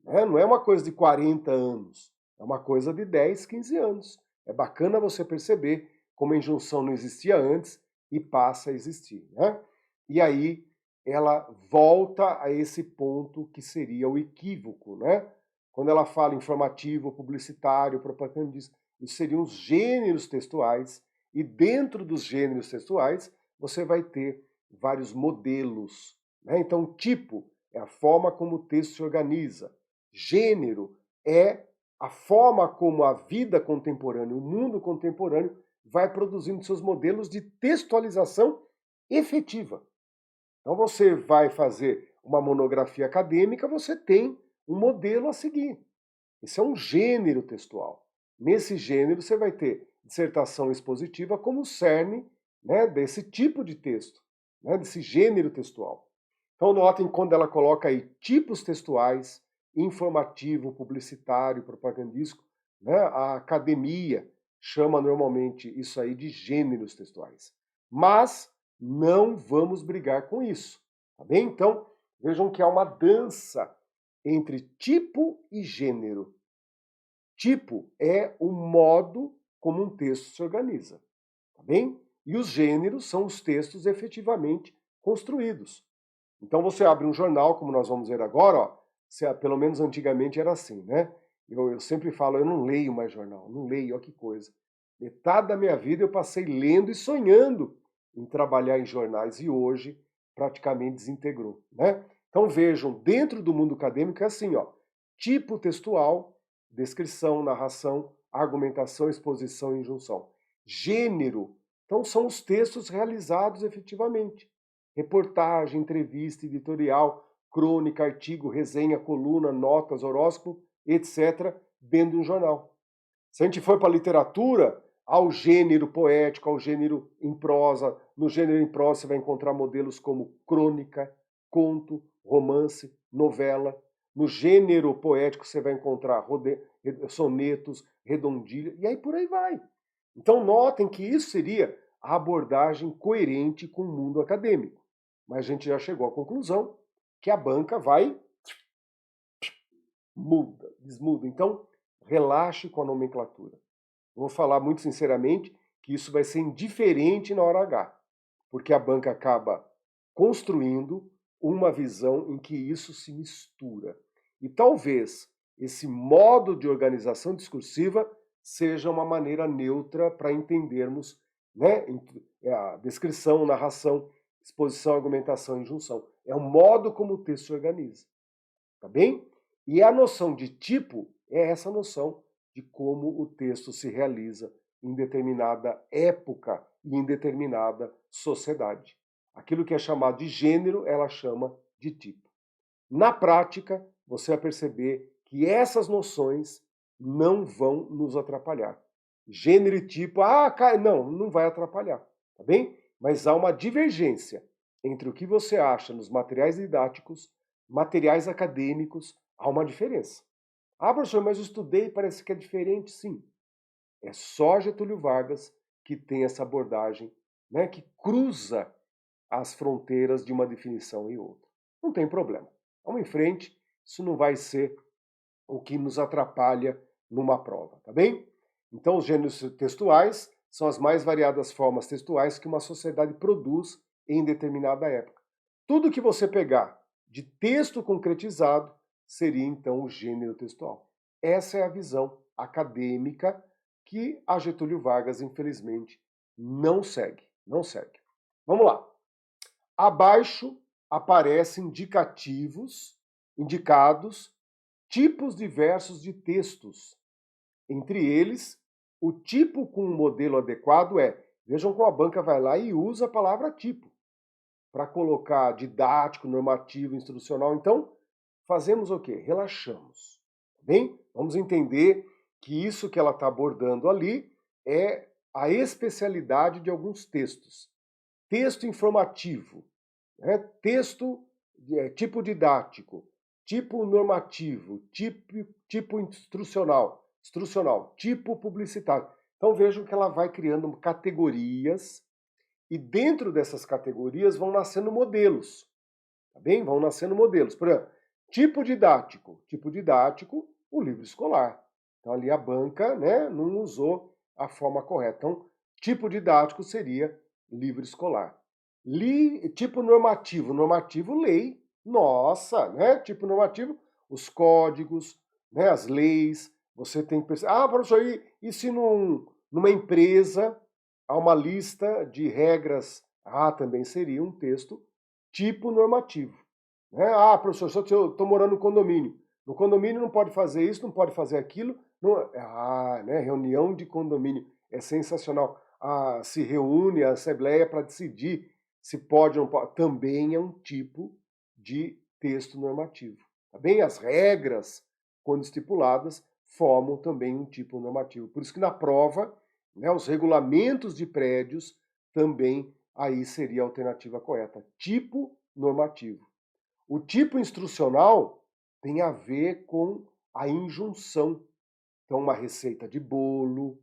Né? Não é uma coisa de 40 anos, é uma coisa de 10, 15 anos. É bacana você perceber como a injunção não existia antes e passa a existir. Né? E aí ela volta a esse ponto que seria o equívoco, né? Quando ela fala informativo, publicitário, propagandista, isso seriam os gêneros textuais, e dentro dos gêneros textuais você vai ter vários modelos. Né? Então, tipo é a forma como o texto se organiza. Gênero é a forma como a vida contemporânea, o mundo contemporâneo, vai produzindo seus modelos de textualização efetiva. Então você vai fazer uma monografia acadêmica, você tem um modelo a seguir. Esse é um gênero textual. Nesse gênero você vai ter dissertação expositiva como cerne, né, desse tipo de texto, né, desse gênero textual. Então notem quando ela coloca aí tipos textuais, informativo, publicitário, propagandístico, né, a academia chama normalmente isso aí de gêneros textuais. Mas não vamos brigar com isso, tá bem? Então vejam que há uma dança entre tipo e gênero. Tipo é o modo como um texto se organiza, tá bem? E os gêneros são os textos efetivamente construídos. Então você abre um jornal, como nós vamos ver agora, ó, pelo menos antigamente era assim, né? Eu sempre falo, eu não leio mais jornal, não leio, olha que coisa. Metade da minha vida eu passei lendo e sonhando em trabalhar em jornais e hoje praticamente desintegrou, né? Então vejam, dentro do mundo acadêmico é assim, ó, tipo textual, descrição, narração, argumentação, exposição e injunção. Gênero, então são os textos realizados efetivamente. Reportagem, entrevista, editorial, crônica, artigo, resenha, coluna, notas, horóscopo, etc., dentro de um jornal. Se a gente for para a literatura, ao gênero poético, ao gênero em prosa. No gênero em prosa você vai encontrar modelos como crônica, conto, romance, novela. No gênero poético você vai encontrar sonetos, redondilha, e aí por aí vai. Então notem que isso seria a abordagem coerente com o mundo acadêmico. Mas a gente já chegou à conclusão que a banca vai desmuda. Então, relaxe com a nomenclatura. Eu vou falar muito sinceramente que isso vai ser indiferente na hora H, porque a banca acaba construindo uma visão em que isso se mistura. E talvez esse modo de organização discursiva seja uma maneira neutra para entendermos, né, a descrição, narração, exposição, argumentação e injunção. É o modo como o texto se organiza. Tá bem? E a noção de tipo é essa noção de como o texto se realiza em determinada época e em determinada sociedade. Aquilo que é chamado de gênero, ela chama de tipo. Na prática, você vai perceber que essas noções não vão nos atrapalhar. Gênero e tipo, não vai atrapalhar, tá bem? Mas há uma divergência entre o que você acha nos materiais didáticos, materiais acadêmicos, há uma diferença. Ah, professor, mas eu estudei e parece que é diferente. Sim, é só Getúlio Vargas que tem essa abordagem, né, que cruza as fronteiras de uma definição e outra. Não tem problema. Vamos em frente, isso não vai ser o que nos atrapalha numa prova, tá bem? Então, os gêneros textuais são as mais variadas formas textuais que uma sociedade produz em determinada época. Tudo que você pegar de texto concretizado seria então o gênero textual. Essa é a visão acadêmica que a Getúlio Vargas, infelizmente, não segue. Não segue. Vamos lá. Abaixo aparecem indicados, tipos diversos de textos. Entre eles, o tipo com um modelo adequado é, vejam como a banca vai lá e usa a palavra tipo, para colocar didático, normativo, instrucional. Então, fazemos o quê? Relaxamos. Bem? Vamos entender que isso que ela está abordando ali é a especialidade de alguns textos. Texto informativo, né? Texto tipo didático, tipo normativo, tipo instrucional, tipo publicitário. Então vejam que ela vai criando categorias e dentro dessas categorias vão nascendo modelos, tá bem? Vão nascendo modelos. Por exemplo, tipo didático, o livro escolar. Então ali a banca, né, não usou a forma correta. Então, tipo didático seria livro escolar. Tipo normativo, lei. Nossa, né? Tipo normativo, os códigos, né, as leis. Você tem que pensar, professor, e se numa empresa há uma lista de regras? Também seria um texto tipo normativo. Né? Professor, só eu estou morando no condomínio. No condomínio não pode fazer isso, não pode fazer aquilo. Não, né? Reunião de condomínio. É sensacional. Se reúne a assembleia para decidir se pode ou não pode. Também é um tipo de texto normativo. Tá bem? As regras, quando estipuladas, formam também um tipo normativo. Por isso que na prova, né, os regulamentos de prédios também aí seria a alternativa correta. Tipo normativo. O tipo instrucional tem a ver com a injunção. Então, uma receita de bolo,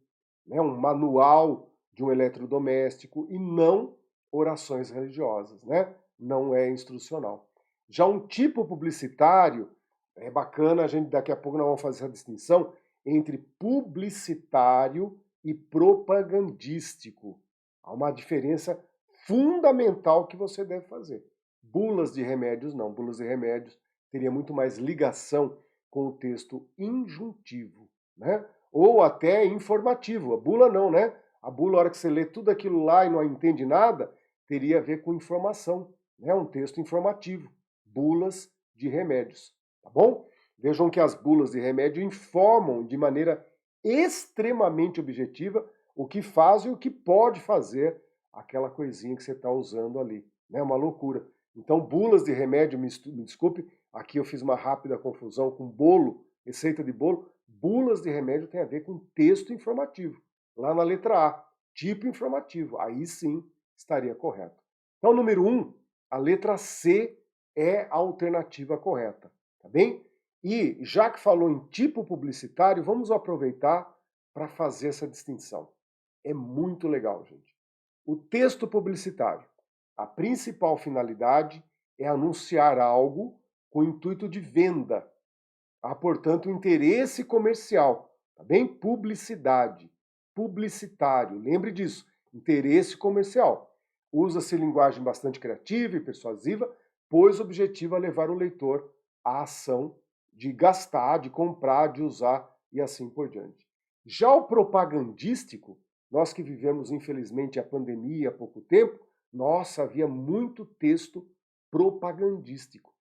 né, um manual de um eletrodoméstico e não orações religiosas, né? Não é instrucional. Já um tipo publicitário, é bacana, a gente daqui a pouco nós vamos fazer essa distinção entre publicitário e propagandístico. Há uma diferença fundamental que você deve fazer. Bulas de remédios não, bulas de remédios teria muito mais ligação com o texto injuntivo, né? Ou até informativo. A bula não, né? A bula, a hora que você lê tudo aquilo lá e não entende nada, teria a ver com informação, né? Um texto informativo. Bulas de remédios, tá bom? Vejam que as bulas de remédio informam de maneira extremamente objetiva o que faz e o que pode fazer aquela coisinha que você está usando ali. É uma loucura. Então, bulas de remédio, me desculpe, aqui eu fiz uma rápida confusão com bolo, receita de bolo. Bulas de remédio tem a ver com texto informativo. Lá na letra A, tipo informativo. Aí sim estaria correto. Então, número 1, a letra C é a alternativa correta. Tá bem? E já que falou em tipo publicitário, vamos aproveitar para fazer essa distinção. É muito legal, gente. O texto publicitário. A principal finalidade é anunciar algo com o intuito de venda. Há, portanto, interesse comercial, tá bem? Publicidade, publicitário, lembre disso, interesse comercial. Usa-se linguagem bastante criativa e persuasiva, pois o objetivo é levar o leitor à ação de gastar, de comprar, de usar e assim por diante. Já o propagandístico, nós que vivemos, infelizmente, a pandemia há pouco tempo, nossa, havia muito texto propagandístico.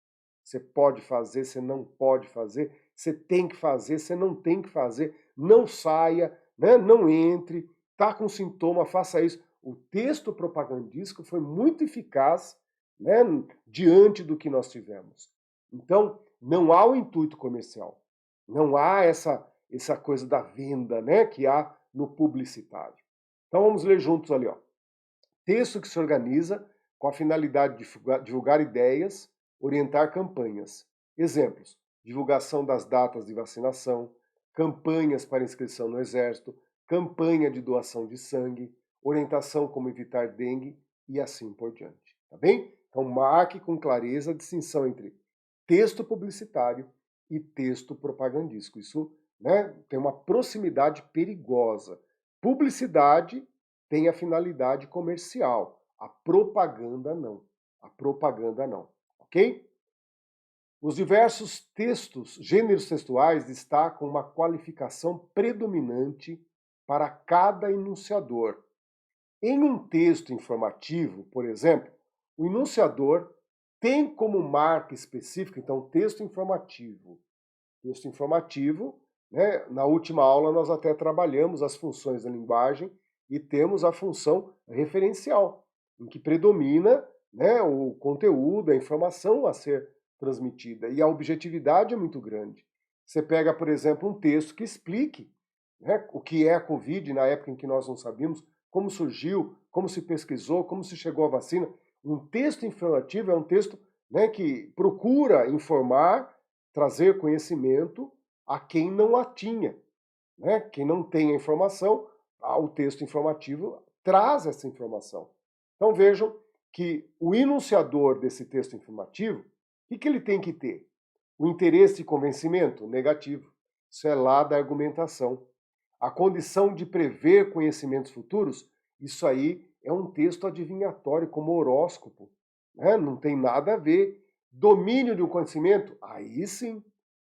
Você pode fazer, você não pode fazer, você tem que fazer, você não tem que fazer, não saia, né? Não entre, tá com sintoma, faça isso. O texto propagandístico foi muito eficaz, né, diante do que nós tivemos. Então, não há o intuito comercial, não há essa coisa da venda, né, que há no publicitário. Então vamos ler juntos ali, ó. Texto que se organiza com a finalidade de divulgar ideias, orientar campanhas. Exemplos: divulgação das datas de vacinação, campanhas para inscrição no Exército, campanha de doação de sangue, orientação como evitar dengue e assim por diante. Tá bem? Então marque com clareza a distinção entre texto publicitário e texto propagandístico. Isso, né, tem uma proximidade perigosa. Publicidade tem a finalidade comercial. A propaganda não. A propaganda não. Ok? Os diversos textos, gêneros textuais, destacam uma qualificação predominante para cada enunciador. Em um texto informativo, por exemplo, o enunciador tem como marca específica, então, texto informativo. Texto informativo, né? Na última aula nós até trabalhamos as funções da linguagem e temos a função referencial, em que predomina, né, o conteúdo, a informação a ser transmitida. E a objetividade é muito grande. Você pega, por exemplo, um texto que explique, né, o que é a Covid na época em que nós não sabíamos, como surgiu, como se pesquisou, como se chegou à vacina. Um texto informativo é um texto, né, que procura informar, trazer conhecimento a quem não a tinha. Né? Quem não tem a informação, o texto informativo traz essa informação. Então vejam que o enunciador desse texto informativo, o que ele tem que ter? O interesse de convencimento? Negativo. Isso é lá da argumentação. A condição de prever conhecimentos futuros? Isso aí é um texto adivinhatório, como horóscopo. Né? Não tem nada a ver. Domínio de um conhecimento? Aí sim.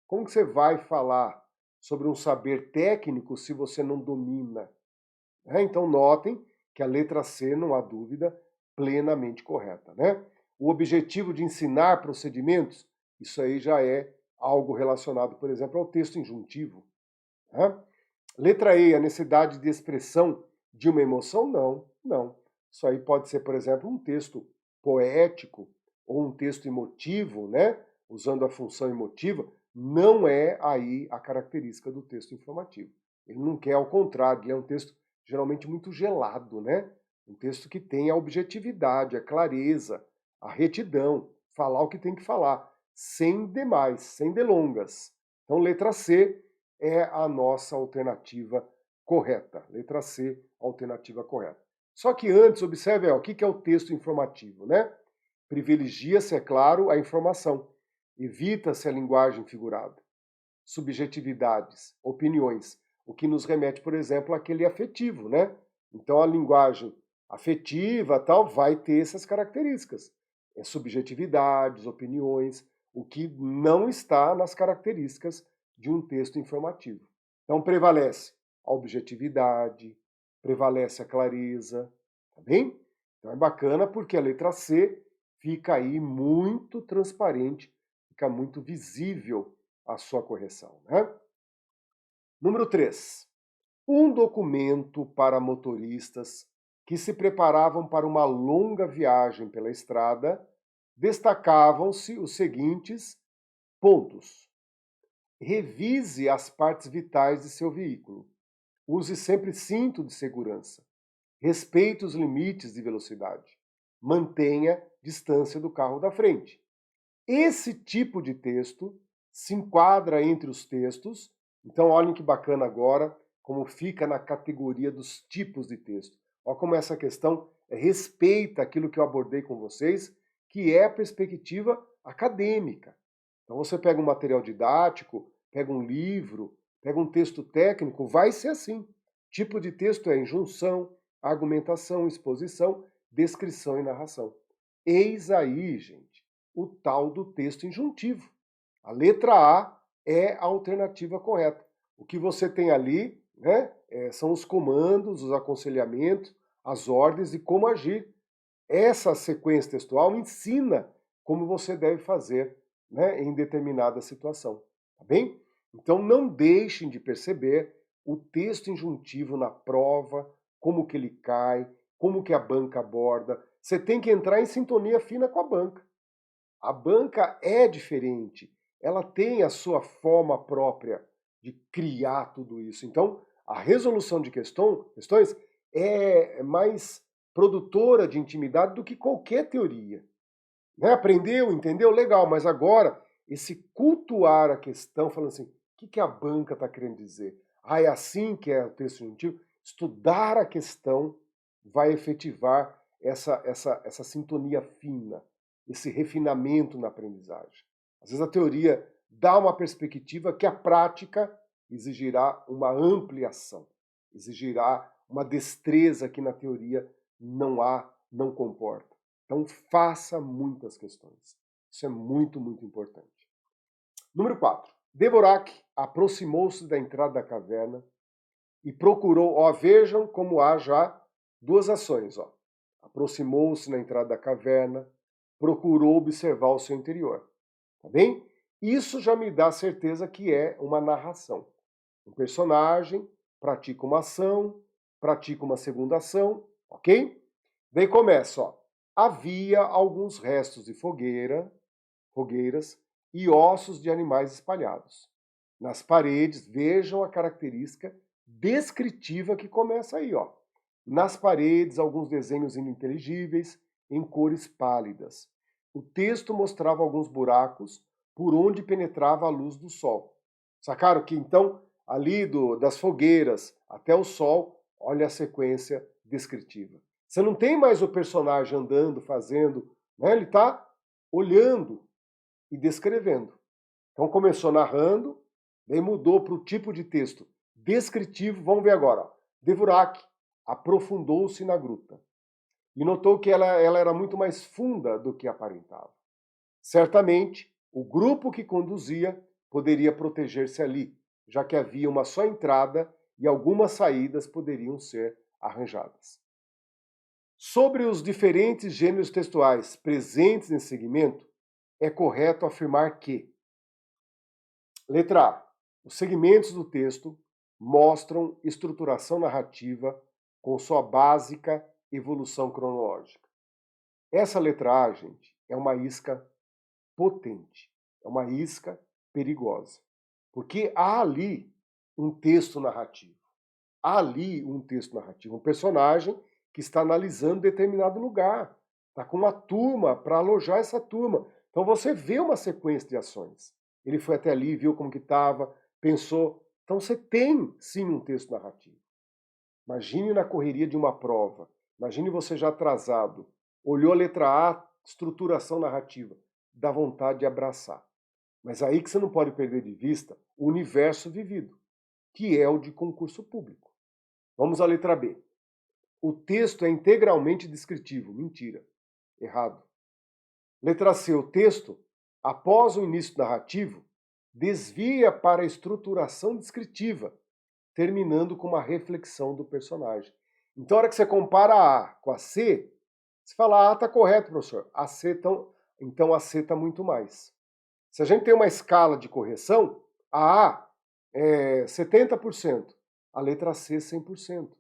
Como que você vai falar sobre um saber técnico se você não domina? Então notem que a letra C, não há dúvida, plenamente correta. Né? O objetivo de ensinar procedimentos, isso aí já é algo relacionado, por exemplo, ao texto injuntivo. Né? Letra E, a necessidade de expressão de uma emoção? Não, não. Isso aí pode ser, por exemplo, um texto poético ou um texto emotivo, né? Usando a função emotiva, não é aí a característica do texto informativo. Ele não quer, ao contrário, ele é um texto geralmente muito gelado, né? Um texto que tem a objetividade, a clareza, a retidão, falar o que tem que falar, sem demais, sem delongas. Então, letra C é a nossa alternativa correta. Letra C, alternativa correta. Só que antes, observe o que é o texto informativo, né? Privilegia-se, é claro, a informação. Evita-se a linguagem figurada. Subjetividades, opiniões, o que nos remete, por exemplo, àquele afetivo, né? Então a linguagem afetiva tal vai ter essas características. Subjetividades, opiniões, o que não está nas características de um texto informativo. Então prevalece a objetividade, prevalece a clareza, tá bem? Então é bacana porque a letra C fica aí muito transparente, fica muito visível a sua correção. Né? Número 3. Um documento para motoristas que se preparavam para uma longa viagem pela estrada, destacavam-se os seguintes pontos. Revise as partes vitais de seu veículo. Use sempre cinto de segurança. Respeite os limites de velocidade. Mantenha distância do carro da frente. Esse tipo de texto se enquadra entre os textos. Então, olhem que bacana agora como fica na categoria dos tipos de texto. Olha como essa questão respeita aquilo que eu abordei com vocês, que é a perspectiva acadêmica. Então você pega um material didático, pega um livro, pega um texto técnico, vai ser assim. Tipo de texto é injunção, argumentação, exposição, descrição e narração. Eis aí, gente, o tal do texto injuntivo. A letra A é a alternativa correta. O que você tem ali, né, são os comandos, os aconselhamentos, as ordens de como agir. Essa sequência textual ensina como você deve fazer, né, em determinada situação. Tá bem? Então não deixem de perceber o texto injuntivo na prova, como que ele cai, como que a banca aborda. Você tem que entrar em sintonia fina com a banca. A banca é diferente, ela tem a sua forma própria de criar tudo isso. Então, a resolução de questões é mais produtora de intimidade do que qualquer teoria. Né? Aprendeu, entendeu? Legal, mas agora, esse cultuar a questão, falando assim, o que a banca está querendo dizer? Ah, é assim que é o texto injuntivo? Estudar a questão vai efetivar essa sintonia fina, esse refinamento na aprendizagem. Às vezes a teoria dá uma perspectiva que a prática exigirá uma ampliação, exigirá uma destreza que na teoria não há, não comporta. Então faça muitas questões. Isso é muito, muito importante. Número 4. Dvorak aproximou-se da entrada da caverna e procurou, ó, vejam como há já duas ações, ó. Aproximou-se na entrada da caverna, procurou observar o seu interior. Tá bem? Isso já me dá certeza que é uma narração. Um personagem pratica uma ação, pratica uma segunda ação, ok? Daí começa, ó. Havia alguns restos de fogueiras e ossos de animais espalhados. Nas paredes, vejam a característica descritiva que começa aí, ó. Nas paredes, alguns desenhos ininteligíveis em cores pálidas. O texto mostrava alguns buracos por onde penetrava a luz do sol. Sacaram que então, ali das fogueiras até o sol, olha a sequência descritiva. Você não tem mais o personagem andando, fazendo, né? Ele está olhando e descrevendo. Então começou narrando, daí mudou para o tipo de texto descritivo. Vamos ver agora. Ó. Dvorak aprofundou-se na gruta e notou que ela era muito mais funda do que aparentava. Certamente, o grupo que conduzia poderia proteger-se ali, já que havia uma só entrada e algumas saídas poderiam ser arranjadas. Sobre os diferentes gêneros textuais presentes nesse segmento, é correto afirmar que: letra A. Os segmentos do texto mostram estruturação narrativa com sua básica evolução cronológica. Essa letra A, gente, é uma isca potente, é uma isca perigosa, porque há ali um texto narrativo. Há ali um texto narrativo, um personagem que está analisando determinado lugar, está com uma turma para alojar essa turma. Então você vê uma sequência de ações. Ele foi até ali, viu como que estava, pensou. Então você tem sim um texto narrativo. Imagine na correria de uma prova, imagine você já atrasado, olhou a letra A, estruturação narrativa, dá vontade de abraçar. Mas aí que você não pode perder de vista o universo vivido, que é o de concurso público. Vamos à letra B. O texto é integralmente descritivo. Mentira. Errado. Letra C. O texto, após o início narrativo, desvia para a estruturação descritiva, terminando com uma reflexão do personagem. Então, a hora que você compara a A com a C, você fala, A está correto, professor. A C, então a C está muito mais. Se a gente tem uma escala de correção, a A é 70%, a letra C 100%.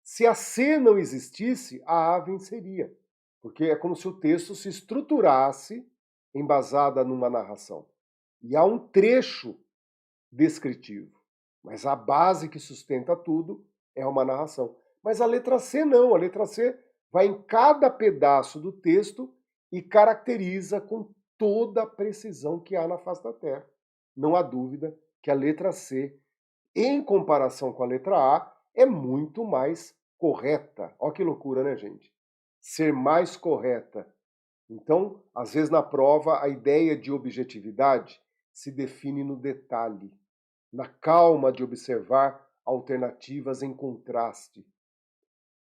Se a C não existisse, a A venceria, porque é como se o texto se estruturasse embasada numa narração. E há um trecho descritivo, mas a base que sustenta tudo é uma narração. Mas a letra C não, a letra C vai em cada pedaço do texto e caracteriza com toda a precisão que há na face da Terra. Não há dúvida que a letra C, em comparação com a letra A, é muito mais correta. Olha que loucura, né, gente? Ser mais correta. Então, às vezes na prova, a ideia de objetividade se define no detalhe, na calma de observar alternativas em contraste.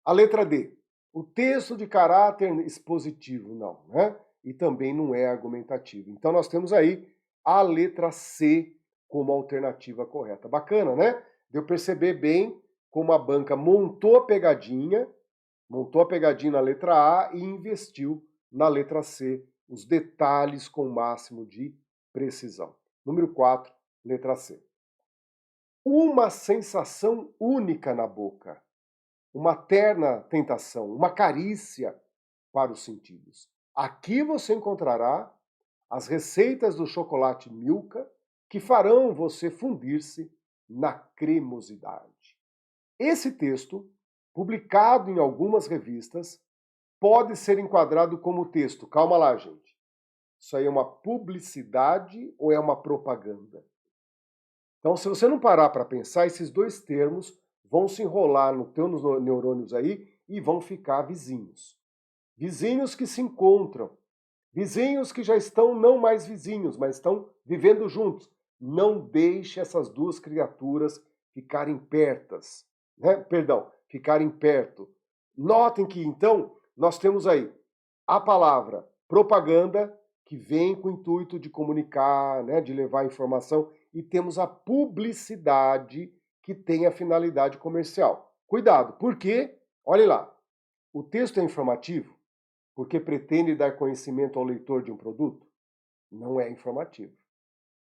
A letra D. O texto de caráter expositivo, não, né? E também não é argumentativo. Então nós temos aí a letra C como alternativa correta. Bacana, né? Deu perceber bem como a banca montou a pegadinha na letra A e investiu na letra C, os detalhes com o máximo de precisão. Número 4, letra C. Uma sensação única na boca. Uma terna tentação, uma carícia para os sentidos. Aqui você encontrará as receitas do chocolate Milka que farão você fundir-se na cremosidade. Esse texto, publicado em algumas revistas, pode ser enquadrado como texto. Calma lá, gente. Isso aí é uma publicidade ou é uma propaganda? Então, se você não parar para pensar, esses dois termos vão se enrolar nos teus neurônios aí e vão ficar vizinhos. Vizinhos que se encontram. Vizinhos que já estão não mais vizinhos, mas estão vivendo juntos. Não deixe essas duas criaturas ficarem pertas, né? Ficarem perto. Notem que, então, nós temos aí a palavra propaganda, que vem com o intuito de comunicar, né, de levar informação, e temos a publicidade, que tem a finalidade comercial. Cuidado, porque, olhe lá, o texto é informativo porque pretende dar conhecimento ao leitor de um produto? Não é informativo.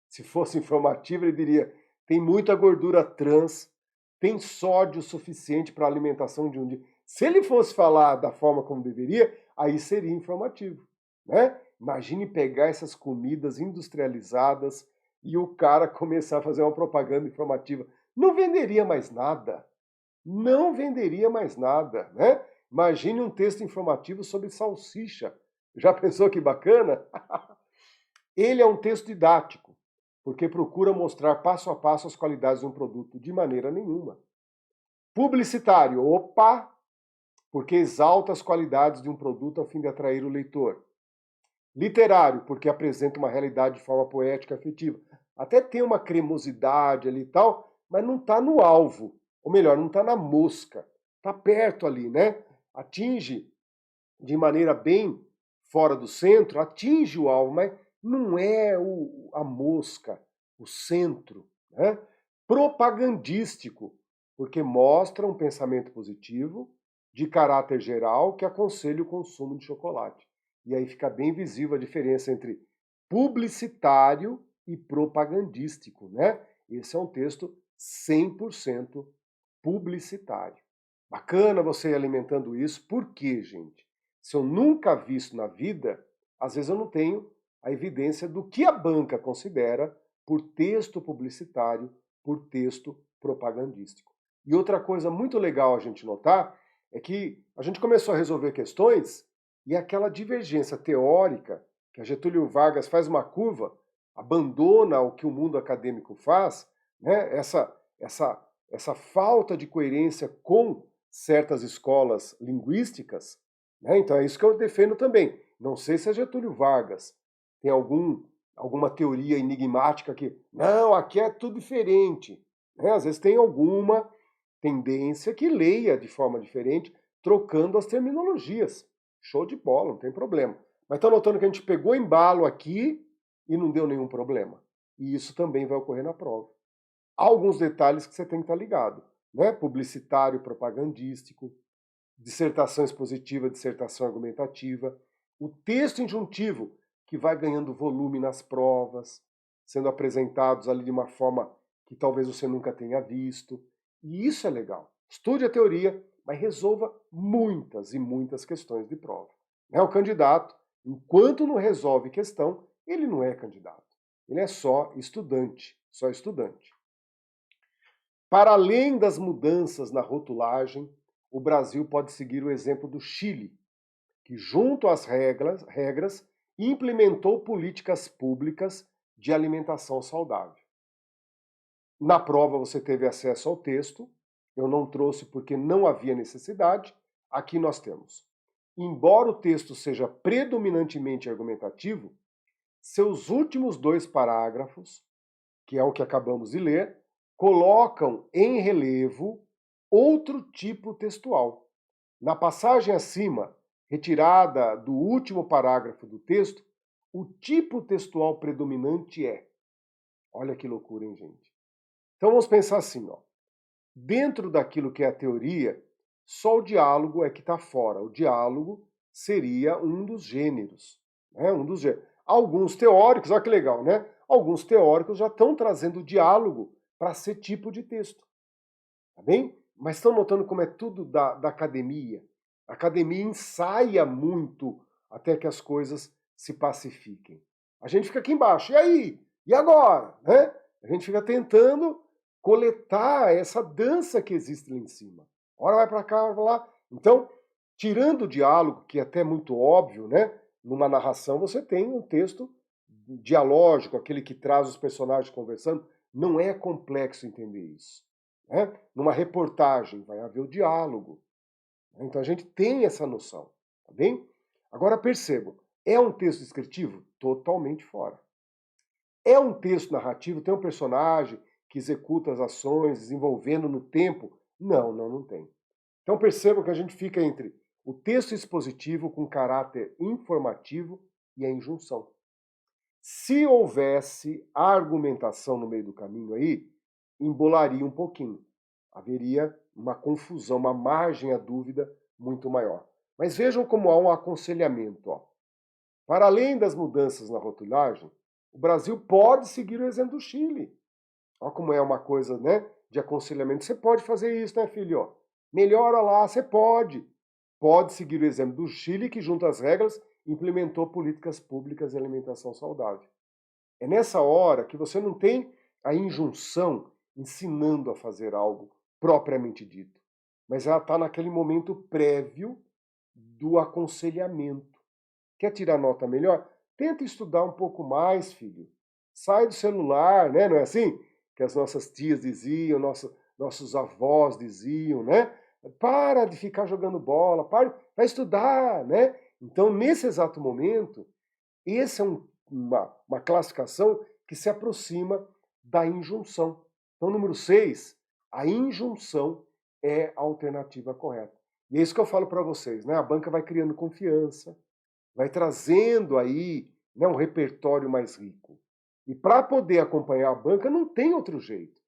Se fosse informativo, ele diria: tem muita gordura trans, tem sódio suficiente para a alimentação de um dia. Se ele fosse falar da forma como deveria, aí seria informativo, né? Imagine pegar essas comidas industrializadas e o cara começar a fazer uma propaganda informativa. Não venderia mais nada. Não venderia mais nada, né? Imagine um texto informativo sobre salsicha. Já pensou que bacana? Ele é um texto didático, porque procura mostrar passo a passo as qualidades de um produto, de maneira nenhuma. Publicitário, opa, porque exalta as qualidades de um produto a fim de atrair o leitor. Literário, porque apresenta uma realidade de forma poética, afetiva. Até tem uma cremosidade ali e tal, mas não está no alvo. Ou melhor, não está na mosca. Está perto ali, né? Atinge de maneira bem fora do centro, atinge o alvo, mas não é a mosca, o centro, né? Propagandístico, porque mostra um pensamento positivo, de caráter geral, que aconselha o consumo de chocolate. E aí fica bem visível a diferença entre publicitário e propagandístico, né? Esse é um texto 100% publicitário. Bacana você ir alimentando isso, por quê, gente? Se eu nunca vi isso na vida, às vezes eu não tenho a evidência do que a banca considera por texto publicitário, por texto propagandístico. E outra coisa muito legal a gente notar é que a gente começou a resolver questões e aquela divergência teórica, que a Getúlio Vargas faz uma curva, abandona o que o mundo acadêmico faz, né? Essa falta de coerência com certas escolas linguísticas, né? Então é isso que eu defendo também. Não sei se é Getúlio Vargas tem alguma teoria enigmática que, não, aqui é tudo diferente. Né? Às vezes tem alguma tendência que leia de forma diferente, trocando as terminologias. Show de bola, não tem problema. Mas estão notando que a gente pegou embalo aqui e não deu nenhum problema. E isso também vai ocorrer na prova. Há alguns detalhes que você tem que estar ligado, né? Publicitário, propagandístico, dissertação expositiva, dissertação argumentativa, o texto injuntivo, que vai ganhando volume nas provas, sendo apresentados ali de uma forma que talvez você nunca tenha visto. E isso é legal. Estude a teoria, mas resolva muitas e muitas questões de prova. O candidato, enquanto não resolve questão, ele não é candidato. Ele é só estudante, só estudante. Para além das mudanças na rotulagem, o Brasil pode seguir o exemplo do Chile, que, junto às regras, implementou políticas públicas de alimentação saudável. Na prova você teve acesso ao texto, eu não trouxe porque não havia necessidade. Aqui nós temos. Embora o texto seja predominantemente argumentativo, seus últimos 2 parágrafos, que é o que acabamos de ler, colocam em relevo outro tipo textual. Na passagem acima, retirada do último parágrafo do texto, o tipo textual predominante é. Olha que loucura, hein, gente? Então vamos pensar assim, ó. Dentro daquilo que é a teoria, só o diálogo é que está fora. O diálogo seria um dos gêneros, né? Um dos gêneros. Alguns teóricos, olha que legal, né? Alguns teóricos já estão trazendo o diálogo para ser tipo de texto, tá bem? Mas estão notando como é tudo da academia? A academia ensaia muito até que as coisas se pacifiquem. A gente fica aqui embaixo, e aí? E agora? Né? A gente fica tentando coletar essa dança que existe lá em cima. Hora vai para cá, hora vai lá. Então, tirando o diálogo, que é até muito óbvio, né? Numa narração você tem um texto dialógico, aquele que traz os personagens conversando. Não é complexo entender isso. Né? Numa reportagem vai haver o diálogo. Então a gente tem essa noção, tá bem? Agora percebam, é um texto descritivo? Totalmente fora. É um texto narrativo? Tem um personagem que executa as ações, desenvolvendo no tempo? Não, não tem. Então percebam que a gente fica entre o texto expositivo com caráter informativo e a injunção. Se houvesse argumentação no meio do caminho aí, embolaria um pouquinho. Haveria uma confusão, uma margem à dúvida muito maior. Mas vejam como há um aconselhamento. Ó. Para além das mudanças na rotulagem, o Brasil pode seguir o exemplo do Chile. Olha como é uma coisa, né, de aconselhamento. Você pode fazer isso, né, filho? Ó, melhora lá, você pode. Pode seguir o exemplo do Chile, que, junto às regras, implementou políticas públicas de alimentação saudável. É nessa hora que você não tem a injunção ensinando a fazer algo propriamente dito, mas ela está naquele momento prévio do aconselhamento. Quer tirar nota melhor? Tenta estudar um pouco mais, filho. Sai do celular, né? Não é assim que as nossas tias diziam, nossos avós diziam, né? Para de ficar jogando bola, para, vai estudar, né? Então, nesse exato momento, esse é uma classificação que se aproxima da injunção. Então, número 6, a injunção é a alternativa correta. E é isso que eu falo para vocês, né? A banca vai criando confiança, vai trazendo aí, né, um repertório mais rico. E para poder acompanhar a banca não tem outro jeito.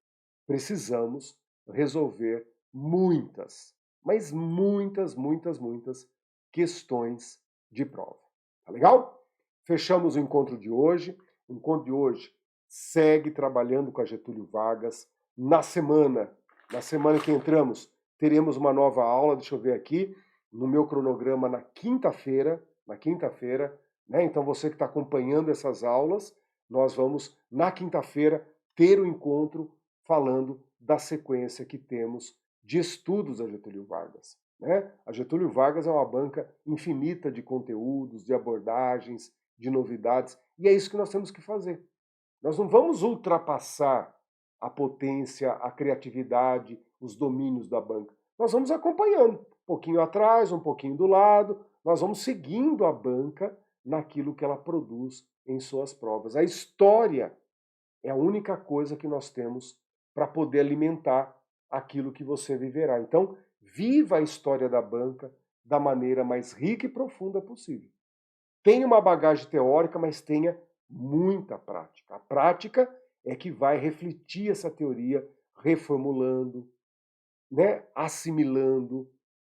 Precisamos resolver muitas, mas muitas questões de prova. Tá legal? Fechamos o encontro de hoje. O encontro de hoje segue trabalhando com a Getúlio Vargas. Na semana que entramos, teremos uma nova aula. Deixa eu ver aqui no meu cronograma na quinta-feira, né? Então você que está acompanhando essas aulas, nós vamos na quinta-feira ter o encontro falando da sequência que temos de estudos da Getúlio Vargas. Né? A Getúlio Vargas é uma banca infinita de conteúdos, de abordagens, de novidades, e é isso que nós temos que fazer. Nós não vamos ultrapassar a potência, a criatividade, os domínios da banca. Nós vamos acompanhando, um pouquinho atrás, um pouquinho do lado, nós vamos seguindo a banca naquilo que ela produz em suas provas. A história é a única coisa que nós temos para poder alimentar aquilo que você viverá. Então, viva a história da banca da maneira mais rica e profunda possível. Tenha uma bagagem teórica, mas tenha muita prática. A prática é que vai refletir essa teoria, reformulando, né, assimilando,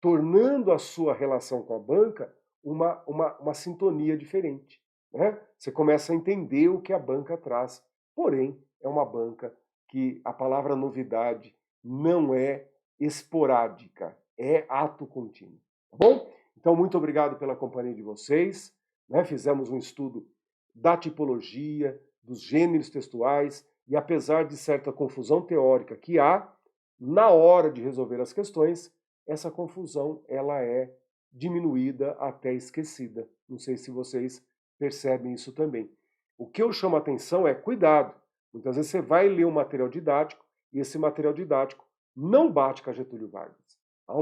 tornando a sua relação com a banca uma sintonia diferente. Né? Você começa a entender o que a banca traz. Porém, é uma banca que a palavra novidade não é esporádica, é ato contínuo. Tá bom? Então, muito obrigado pela companhia de vocês. Né? Fizemos um estudo da tipologia, dos gêneros textuais, e apesar de certa confusão teórica que há, na hora de resolver as questões, essa confusão ela é diminuída até esquecida. Não sei se vocês percebem isso também. O que eu chamo a atenção é cuidado. Muitas vezes você vai ler um material didático e esse material didático não bate com a Getúlio Vargas. Há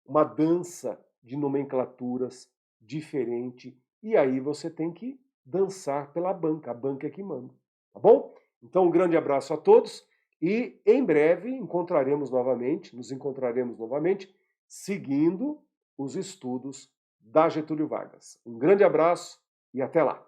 uma dança de nomenclaturas diferente e aí você tem que dançar pela banca, a banca é que manda, tá bom? Então um grande abraço a todos e em breve nos encontraremos novamente seguindo os estudos da Getúlio Vargas. Um grande abraço e até lá!